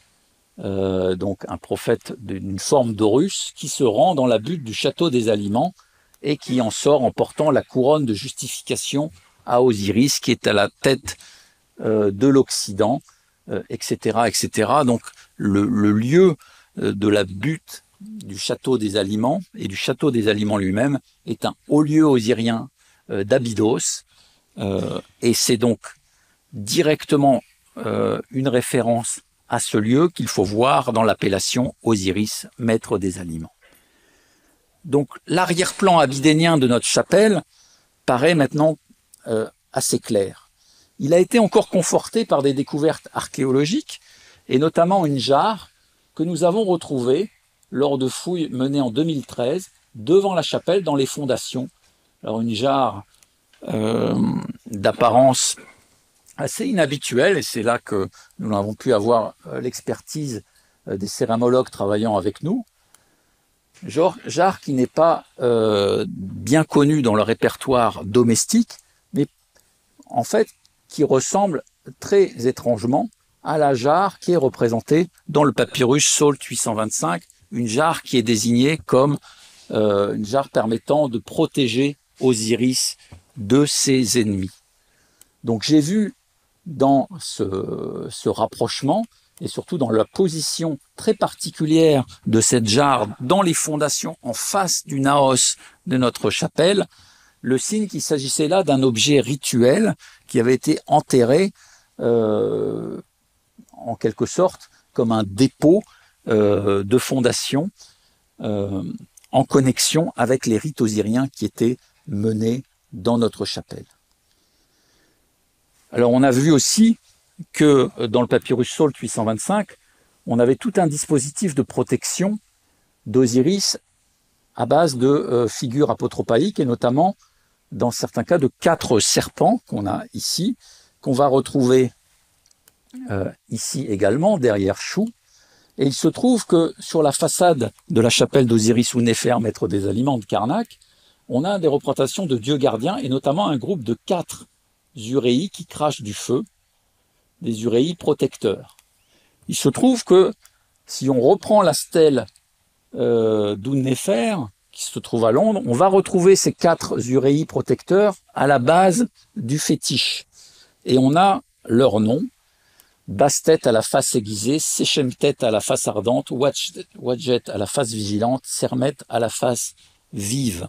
donc un prophète d'une forme d'Horus, qui se rend dans la butte du château des aliments et qui en sort en portant la couronne de justification à Osiris, qui est à la tête de l'Occident, etc., etc. Donc le lieu de la butte du château des aliments et du château des aliments lui-même est un haut lieu osirien d'Abydos, et c'est donc directement une référence à ce lieu qu'il faut voir dans l'appellation Osiris, maître des aliments. Donc l'arrière-plan abydénien de notre chapelle paraît maintenant assez clair. Il a été encore conforté par des découvertes archéologiques, et notamment une jarre que nous avons retrouvée lors de fouilles menées en 2013 devant la chapelle dans les fondations. Alors une jarre d'apparence assez inhabituelle, et c'est là que nous avons pu avoir l'expertise des céramologues travaillant avec nous. Jarre qui n'est pas bien connue dans le répertoire domestique, mais en fait qui ressemble très étrangement à la jarre qui est représentée dans le papyrus Salt 825, une jarre qui est désignée comme une jarre permettant de protéger Osiris de ses ennemis. Donc j'ai vu dans ce rapprochement, et surtout dans la position très particulière de cette jarre dans les fondations en face du naos de notre chapelle, le signe qu'il s'agissait là d'un objet rituel qui avait été enterré en quelque sorte comme un dépôt de fondation en connexion avec les rites osiriens qui étaient menés dans notre chapelle. Alors on a vu aussi que dans le papyrus Salt 825, on avait tout un dispositif de protection d'Osiris à base de figures apotropaïques, et notamment dans certains cas de 4 serpents qu'on a ici, qu'on va retrouver ici également, derrière Chou. Et il se trouve que sur la façade de la chapelle d'Osiris ou Néfer, maître des aliments de Karnak, on a des représentations de dieux gardiens, et notamment un groupe de 4 uréis qui crachent du feu, des uréis protecteurs. Il se trouve que si on reprend la stèle d'Un-Néfer, qui se trouve à Londres, on va retrouver ces 4 uréis protecteurs à la base du fétiche. Et on a leur nom: Bastet à la face aiguisée, Sechemtet à la face ardente, Wadjet à la face vigilante, Sermet à la face vive.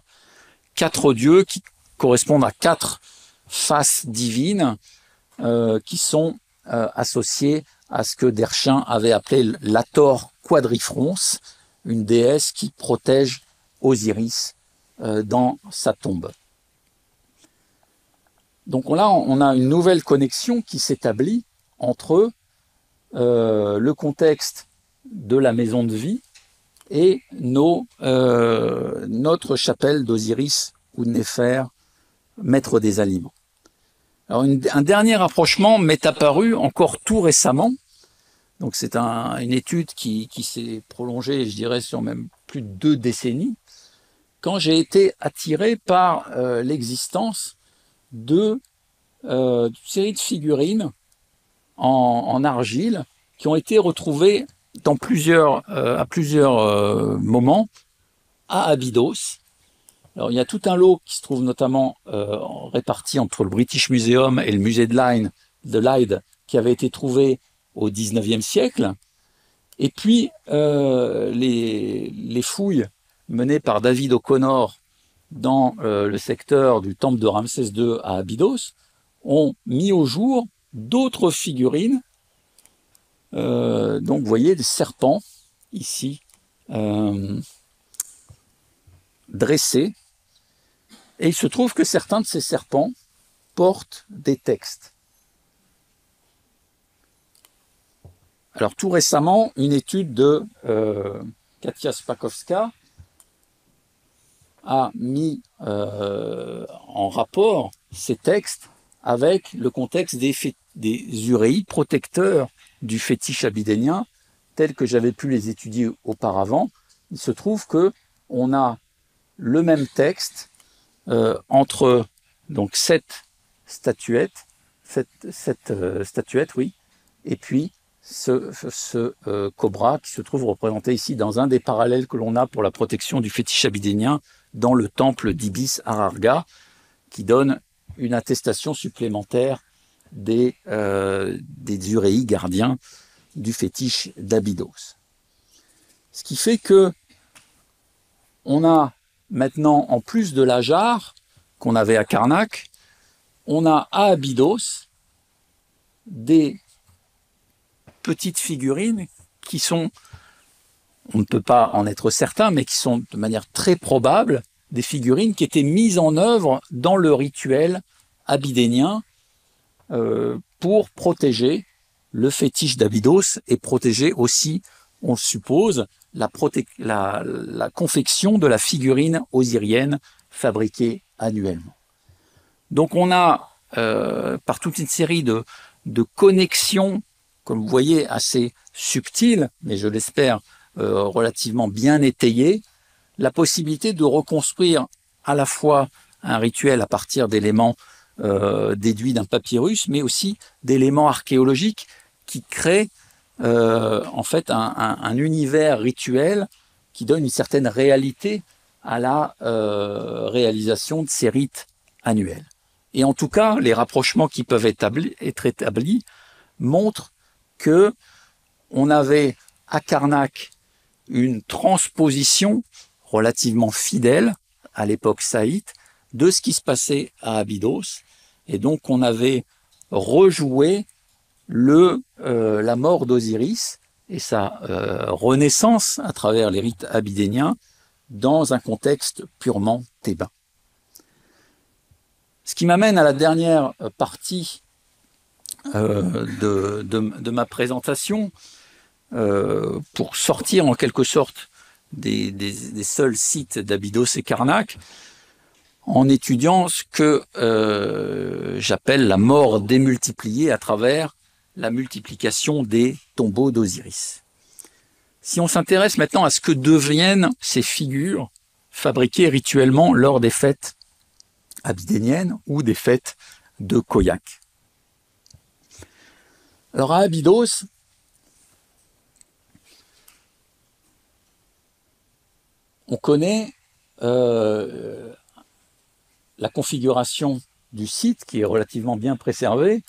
4 dieux qui correspondent à 4 faces divines qui sont associées à ce que Derchin avait appelé l'Ator quadrifrons, une déesse qui protège Osiris dans sa tombe. Donc là, on a une nouvelle connexion qui s'établit entre le contexte de la maison de vie et notre chapelle d'Osiris ou de Néfer, maître des aliments. Alors un dernier rapprochement m'est apparu encore tout récemment. Donc c'est une étude qui s'est prolongée, je dirais, sur même plus de 2 décennies, quand j'ai été attiré par l'existence d'une série de figurines en argile qui ont été retrouvées à plusieurs moments à Abydos. Alors, il y a tout un lot qui se trouve notamment réparti entre le British Museum et le musée de Leyde, qui avait été trouvé au XIXe siècle. Et puis, les fouilles menées par David O'Connor dans le secteur du temple de Ramsès II à Abydos ont mis au jour d'autres figurines. Donc, vous voyez des serpents ici, dressés, et il se trouve que certains de ces serpents portent des textes. Alors tout récemment, une étude de Katia Spakowska a mis en rapport ces textes avec le contexte des uréis protecteurs du fétiche abydénien, tels que j'avais pu les étudier auparavant. Il se trouve que on a le même texte entre donc sept statuettes, oui, et puis ce cobra qui se trouve représenté ici dans un des parallèles que l'on a pour la protection du fétiche abydénien dans le temple d'Ibis à Rarga, qui donne une attestation supplémentaire des uréis gardiens du fétiche d'Abydos. Ce qui fait que on a maintenant, en plus de la jarre qu'on avait à Karnak, on a à Abydos des petites figurines qui sont, on ne peut pas en être certain, mais qui sont de manière très probable des figurines qui étaient mises en œuvre dans le rituel abydénien pour protéger le fétiche d'Abydos et protéger aussi, on le suppose, la confection de la figurine osirienne fabriquée annuellement. Donc on a, par toute une série de connexions, comme vous voyez, assez subtiles, mais je l'espère relativement bien étayées, la possibilité de reconstruire à la fois un rituel à partir d'éléments déduits d'un papyrus, mais aussi d'éléments archéologiques qui créent en fait un univers rituel qui donne une certaine réalité à la réalisation de ces rites annuels. Et en tout cas, les rapprochements qui peuvent être établis montrent que on avait à Karnak une transposition relativement fidèle à l'époque saïte de ce qui se passait à Abydos, et donc on avait rejoué la mort d'Osiris et sa renaissance à travers les rites abydéniens dans un contexte purement thébain. Ce qui m'amène à la dernière partie de ma présentation, pour sortir en quelque sorte des seuls sites d'Abydos et Karnak, en étudiant ce que j'appelle la mort démultipliée à travers la multiplication des tombeaux d'Osiris. Si on s'intéresse maintenant à ce que deviennent ces figures fabriquées rituellement lors des fêtes abydéniennes ou des fêtes de Khoiak. Alors à Abydos, on connaît la configuration du site qui est relativement bien préservée,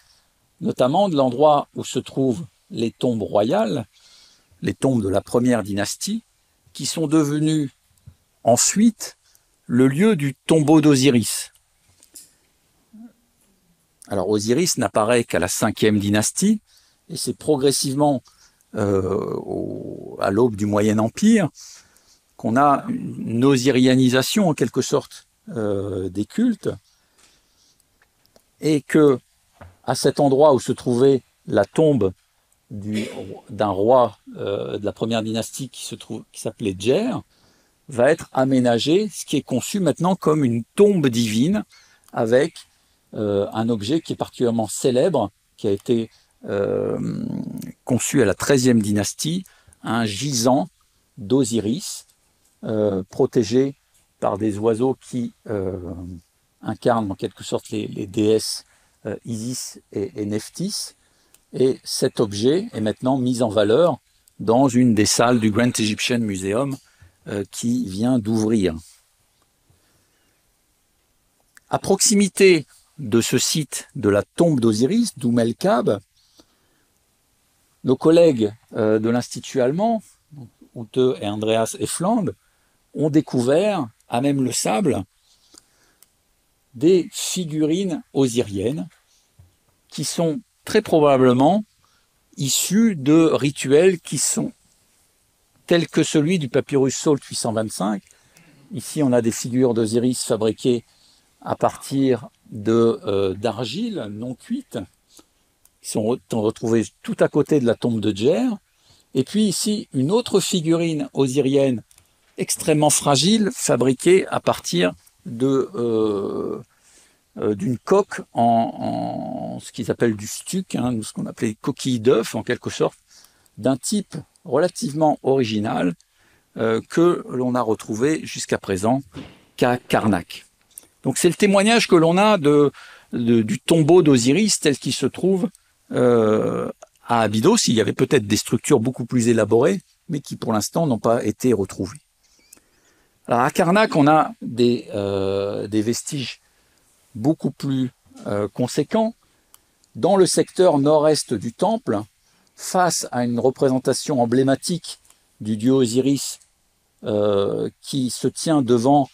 notamment de l'endroit où se trouvent les tombes royales, les tombes de la première dynastie, qui sont devenues ensuite le lieu du tombeau d'Osiris. Alors Osiris n'apparaît qu'à la 5e dynastie, et c'est progressivement à l'aube du Moyen Empire qu'on a une osirianisation en quelque sorte des cultes, et que à cet endroit où se trouvait la tombe d'un roi de la première dynastie qui s'appelait Djer, va être aménagé, ce qui est conçu maintenant comme une tombe divine, avec un objet qui est particulièrement célèbre, qui a été conçu à la 13e dynastie, un gisant d'Osiris, protégé par des oiseaux qui incarnent en quelque sorte les déesses Isis et Nephthys. Et cet objet est maintenant mis en valeur dans une des salles du Grand Egyptian Museum qui vient d'ouvrir. À proximité de ce site de la tombe d'Osiris, d'Oumelkab, nos collègues de l'Institut allemand, Ute et Andreas Effland, ont découvert, à même le sable, des figurines osiriennes qui sont très probablement issues de rituels qui sont tels que celui du papyrus Salt 825, Ici, on a des figures d'Osiris fabriquées à partir d'argile non cuite. Ils sont retrouvés tout à côté de la tombe de Djer. Et puis ici, une autre figurine osirienne extrêmement fragile, fabriquée à partir d'une coque en ce qu'ils appellent du stuc, hein, ce qu'on appelait coquille d'œuf en quelque sorte, d'un type relativement original que l'on a retrouvé jusqu'à présent qu'à Karnak. Donc c'est le témoignage que l'on a du tombeau d'Osiris tel qu'il se trouve à Abydos. Il y avait peut-être des structures beaucoup plus élaborées, mais qui pour l'instant n'ont pas été retrouvées. Alors à Karnak, on a des vestiges beaucoup plus conséquents. Dans le secteur nord-est du temple, face à une représentation emblématique du dieu Osiris qui se tient devant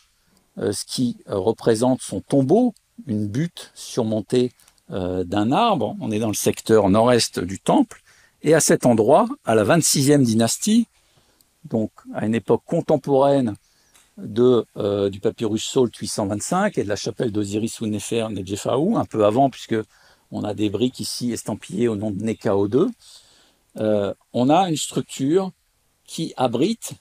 ce qui représente son tombeau, une butte surmontée d'un arbre. On est dans le secteur nord-est du temple. Et à cet endroit, à la 26e dynastie, donc à une époque contemporaine du papyrus Salt 825 et de la chapelle d'Osiris ou Néfer Nedjefaou, un peu avant, puisque on a des briques ici estampillées au nom de Nekao II, on a une structure qui abrite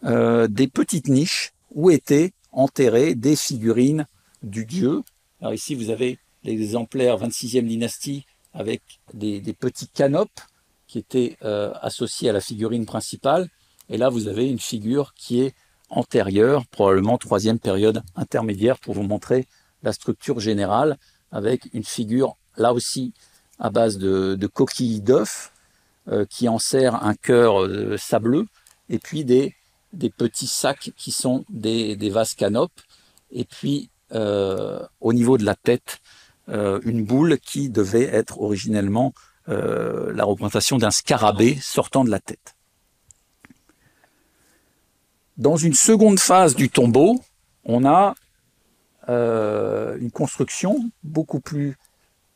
des petites niches où étaient enterrées des figurines du dieu. Alors ici, vous avez l'exemplaire 26e dynastie avec des petits canopes qui étaient associés à la figurine principale. Et là, vous avez une figure qui est antérieure, probablement 3e période intermédiaire, pour vous montrer la structure générale, avec une figure, là aussi, à base de coquilles d'œufs, qui enserrent un cœur sableux, et puis des petits sacs qui sont des vases canopes, et puis au niveau de la tête, une boule qui devait être originellement la représentation d'un scarabée sortant de la tête. Dans une seconde phase du tombeau, on a une construction beaucoup plus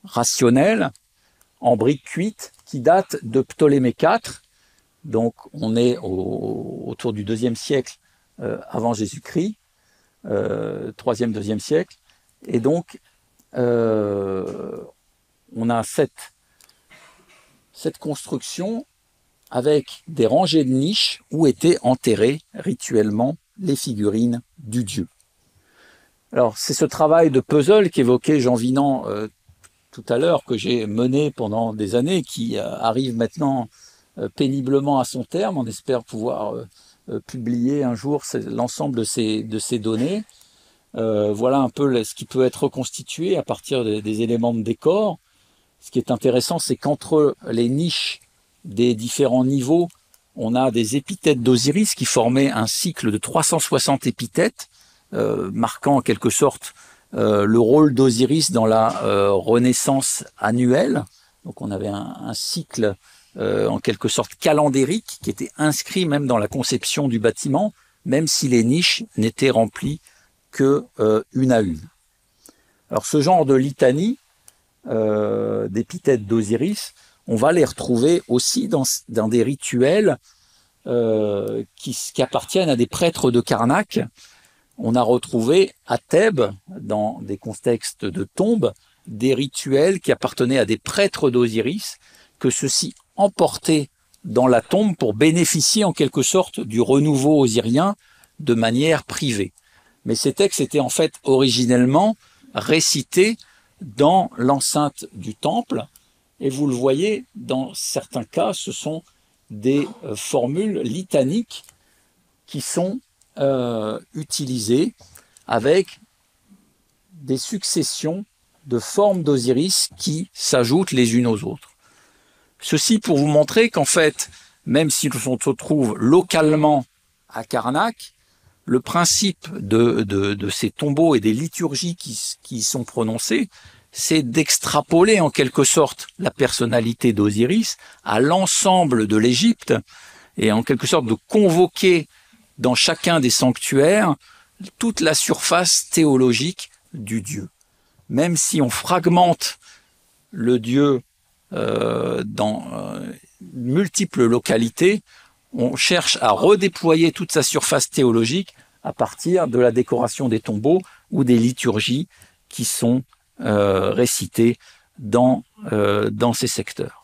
rationnelle, en briques cuites, qui date de Ptolémée IV. Donc on est autour du IIe siècle avant Jésus-Christ, 3e, 2e siècle. Et donc on a cette construction avec des rangées de niches où étaient enterrées rituellement les figurines du dieu. Alors c'est ce travail de puzzle qu'évoquait Jean Vinan tout à l'heure, que j'ai mené pendant des années, qui arrive maintenant péniblement à son terme. On espère pouvoir publier un jour l'ensemble de ces données. Voilà un peu ce qui peut être reconstitué à partir des éléments de décor. Ce qui est intéressant, c'est qu'entre les niches des différents niveaux, on a des épithètes d'Osiris qui formaient un cycle de 360 épithètes, marquant en quelque sorte le rôle d'Osiris dans la renaissance annuelle. Donc on avait un cycle en quelque sorte calendérique qui était inscrit même dans la conception du bâtiment, même si les niches n'étaient remplies que une à une. Alors ce genre de litanie d'épithètes d'Osiris, on va les retrouver aussi dans des rituels qui appartiennent à des prêtres de Karnak. On a retrouvé à Thèbes, dans des contextes de tombes, des rituels qui appartenaient à des prêtres d'Osiris, que ceux-ci emportaient dans la tombe pour bénéficier en quelque sorte du renouveau osirien de manière privée. Mais ces textes étaient en fait originellement récités dans l'enceinte du temple, et vous le voyez, dans certains cas, ce sont des formules litaniques qui sont utilisées avec des successions de formes d'Osiris qui s'ajoutent les unes aux autres. Ceci pour vous montrer qu'en fait, même si on se trouve localement à Karnak, le principe de ces tombeaux et des liturgies qui y sont prononcées, c'est d'extrapoler en quelque sorte la personnalité d'Osiris à l'ensemble de l'Égypte et en quelque sorte de convoquer dans chacun des sanctuaires toute la surface théologique du dieu. Même si on fragmente le dieu dans multiples localités, on cherche à redéployer toute sa surface théologique à partir de la décoration des tombeaux ou des liturgies qui sont récitées dans ces secteurs.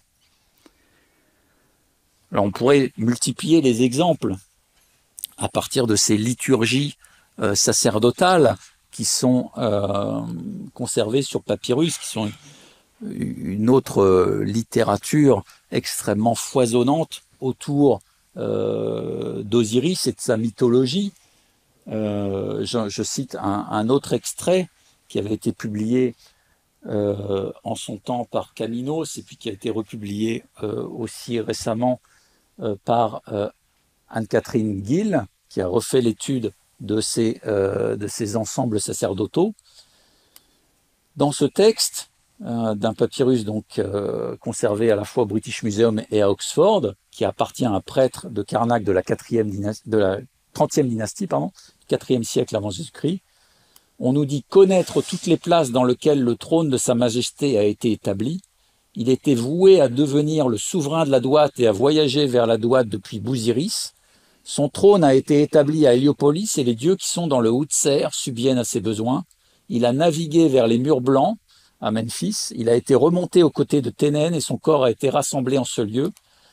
Alors on pourrait multiplier les exemples à partir de ces liturgies sacerdotales qui sont conservées sur papyrus, qui sont une autre littérature extrêmement foisonnante autour d'Osiris et de sa mythologie. Je cite un autre extrait qui avait été publié en son temps par Caminos et puis qui a été republié aussi récemment par Anne-Catherine Gill, qui a refait l'étude de ces ensembles sacerdotaux. Dans ce texte, d'un papyrus donc conservé à la fois au British Museum et à Oxford, qui appartient à un prêtre de Karnak de la 30e dynastie, 4e siècle avant Jésus-Christ, on nous dit connaître toutes les places dans lesquelles le trône de Sa Majesté a été établi. Il était voué à devenir le souverain de la Douate et à voyager vers la Douate depuis Bousiris. Son trône a été établi à Héliopolis et les dieux qui sont dans le Houtser subviennent à ses besoins. Il a navigué vers les murs blancs à Memphis. Il a été remonté aux côtés de Ténène et son corps a été rassemblé en ce lieu.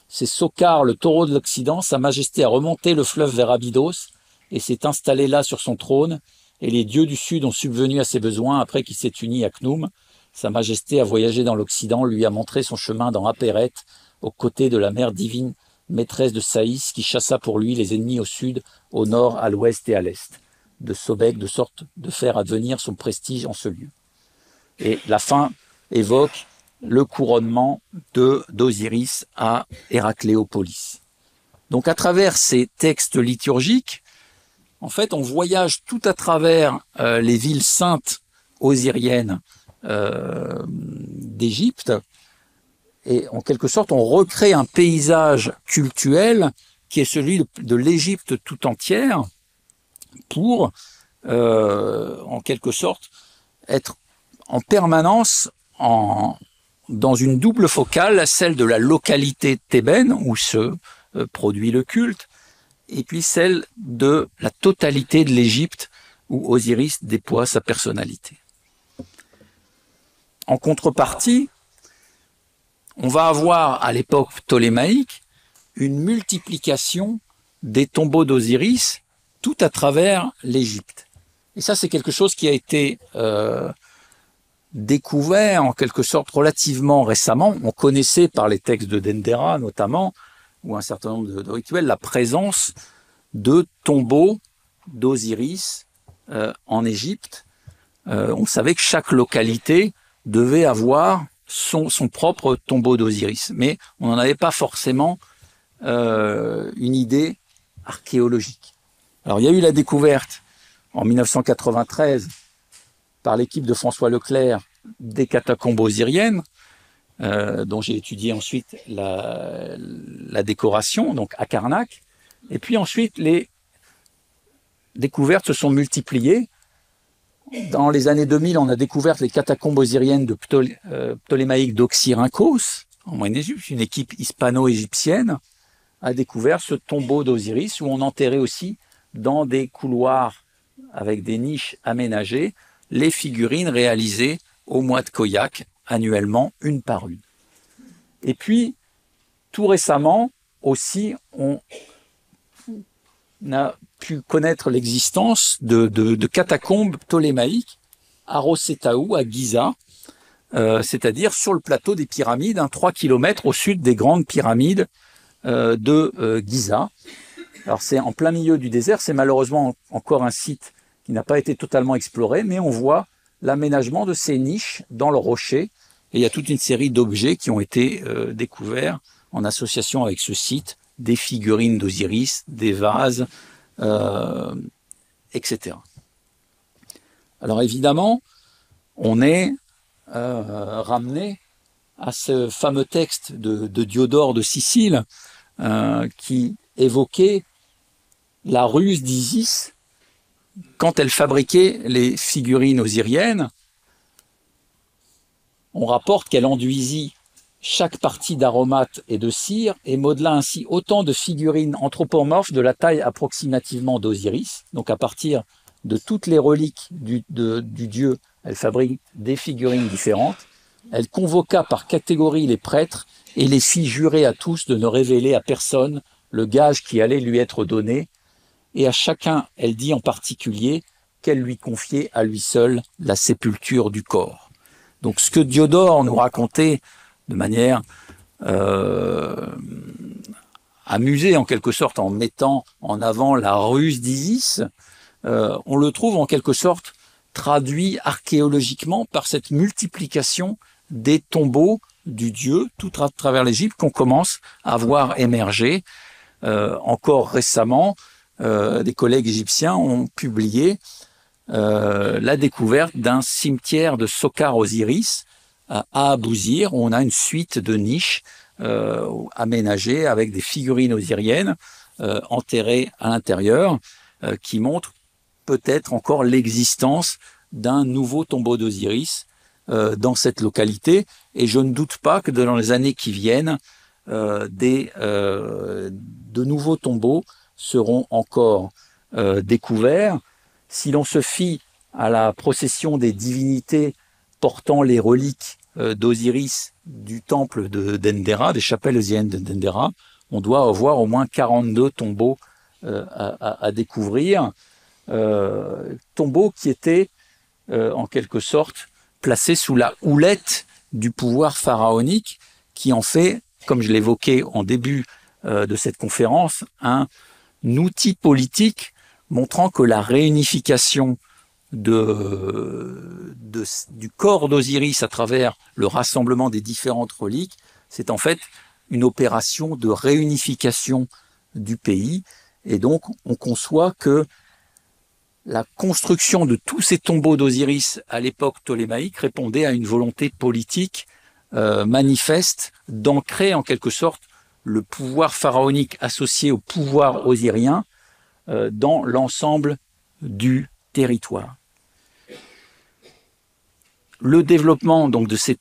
C'est Sokar, le taureau de l'Occident. Sa Majesté a remonté le fleuve vers Abydos et s'est installé là sur son trône. Et les dieux du Sud ont subvenu à ses besoins après qu'il s'est uni à Khnum. Sa Majesté a voyagé dans l'Occident, lui a montré son chemin dans Apéret, aux côtés de la mère divine, maîtresse de Saïs, qui chassa pour lui les ennemis au sud, au nord, à l'ouest et à l'est, de Sobek, de sorte de faire advenir son prestige en ce lieu. Et la fin évoque le couronnement d'Osiris à Héracléopolis. Donc à travers ces textes liturgiques, en fait, on voyage tout à travers les villes saintes osiriennes d'Égypte et en quelque sorte, on recrée un paysage cultuel qui est celui de l'Égypte tout entière pour, en quelque sorte, être en permanence dans une double focale, celle de la localité thébaine où se produit le culte, et puis celle de la totalité de l'Égypte où Osiris déploie sa personnalité. En contrepartie, on va avoir à l'époque ptolémaïque une multiplication des tombeaux d'Osiris tout à travers l'Égypte. Et ça, c'est quelque chose qui a été découvert en quelque sorte relativement récemment. On connaissait par les textes de Dendera notamment, ou un certain nombre de rituels, la présence de tombeaux d'Osiris en Égypte. On savait que chaque localité devait avoir son propre tombeau d'Osiris, mais on n'en avait pas forcément une idée archéologique. Alors il y a eu la découverte en 1993 par l'équipe de François Leclerc des catacombes osiriennes, dont j'ai étudié ensuite la décoration, donc à Karnak. Et puis ensuite, les découvertes se sont multipliées. Dans les années 2000, on a découvert les catacombes osiriennes de Ptolémaïque d'Oxyrhynchos, en Moyen-Égypte. Une équipe hispano-égyptienne a découvert ce tombeau d'Osiris où on enterrait aussi dans des couloirs avec des niches aménagées les figurines réalisées au mois de Khoiak, annuellement, une par une. Et puis, tout récemment aussi, on a pu connaître l'existence de catacombes ptolémaïques à Rosetaou, à Giza, c'est-à-dire sur le plateau des pyramides, 3 km au sud des grandes pyramides de Giza. Alors c'est en plein milieu du désert, c'est malheureusement encore un site qui n'a pas été totalement exploré, mais on voit l'aménagement de ces niches dans le rocher. Et il y a toute une série d'objets qui ont été découverts en association avec ce site, des figurines d'Osiris, des vases, etc. Alors évidemment, on est ramené à ce fameux texte de Diodore de Sicile qui évoquait la ruse d'Isis quand elle fabriquait les figurines osiriennes. On rapporte qu'elle enduisit chaque partie d'aromate et de cire et modela ainsi autant de figurines anthropomorphes de la taille approximativement d'Osiris. Donc à partir de toutes les reliques du dieu, elle fabrique des figurines différentes. Elle convoqua par catégorie les prêtres et les fit jurer à tous de ne révéler à personne le gage qui allait lui être donné. Et à chacun, elle dit en particulier qu'elle lui confiait à lui seul la sépulture du corps. Donc ce que Diodore nous racontait de manière amusée en quelque sorte, en mettant en avant la ruse d'Isis, on le trouve en quelque sorte traduit archéologiquement par cette multiplication des tombeaux du dieu tout à travers l'Égypte qu'on commence à voir émerger. Encore récemment, des collègues égyptiens ont publié la découverte d'un cimetière de Sokhar Osiris à Abousir, où on a une suite de niches aménagées avec des figurines osiriennes enterrées à l'intérieur, qui montrent peut-être encore l'existence d'un nouveau tombeau d'Osiris dans cette localité. Et je ne doute pas que dans les années qui viennent, de nouveaux tombeaux seront encore découverts. Si l'on se fie à la procession des divinités portant les reliques d'Osiris du temple de Dendera, des chapelles osiriennes de Dendera, on doit avoir au moins 42 tombeaux à découvrir. Tombeaux qui étaient en quelque sorte placés sous la houlette du pouvoir pharaonique, qui en fait, comme je l'évoquais en début de cette conférence, un outil politique montrant que la réunification du corps d'Osiris à travers le rassemblement des différentes reliques, c'est en fait une opération de réunification du pays. Et donc, on conçoit que la construction de tous ces tombeaux d'Osiris à l'époque ptolémaïque répondait à une volonté politique manifeste d'ancrer en quelque sorte le pouvoir pharaonique associé au pouvoir osirien dans l'ensemble du territoire. Le développement donc de ces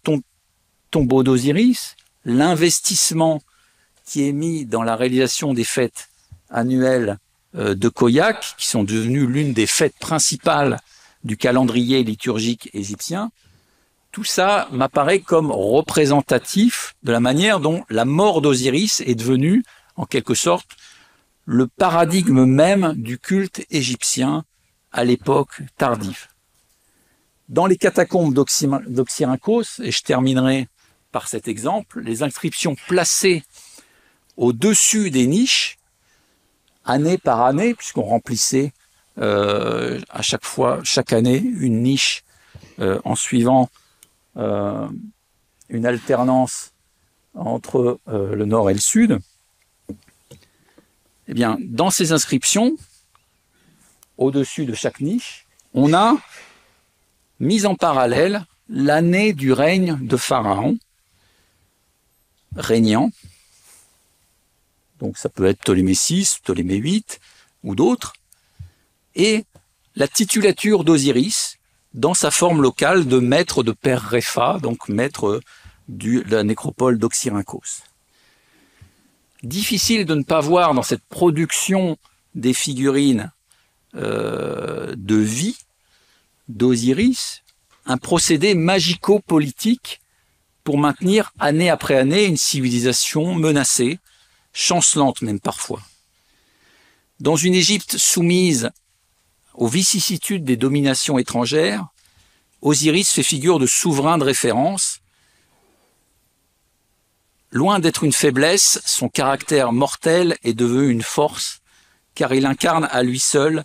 tombeaux d'Osiris, l'investissement qui est mis dans la réalisation des fêtes annuelles de Khoiak, qui sont devenues l'une des fêtes principales du calendrier liturgique égyptien, tout ça m'apparaît comme représentatif de la manière dont la mort d'Osiris est devenue, en quelque sorte, le paradigme même du culte égyptien à l'époque tardive. Dans les catacombes d'Oxyrhynchos, et je terminerai par cet exemple, les inscriptions placées au-dessus des niches, année par année, puisqu'on remplissait à chaque fois, chaque année, une niche en suivant une alternance entre le nord et le sud. Eh bien, dans ces inscriptions, au-dessus de chaque niche, on a mis en parallèle l'année du règne de Pharaon, régnant. Donc ça peut être Ptolémée VI, Ptolémée VIII ou d'autres, et la titulature d'Osiris dans sa forme locale de maître de Père Répha, donc maître de la nécropole d'Oxyrhynchos. Difficile de ne pas voir dans cette production des figurines de vie d'Osiris un procédé magico-politique pour maintenir année après année une civilisation menacée, chancelante même parfois. Dans une Égypte soumise aux vicissitudes des dominations étrangères, Osiris fait figure de souverain de référence. Loin d'être une faiblesse, son caractère mortel est devenu une force, car il incarne à lui seul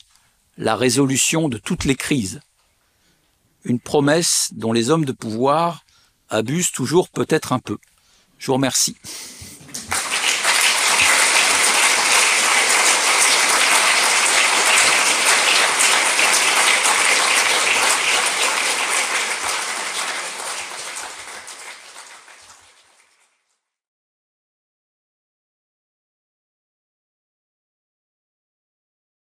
la résolution de toutes les crises. Une promesse dont les hommes de pouvoir abusent toujours peut-être un peu. Je vous remercie.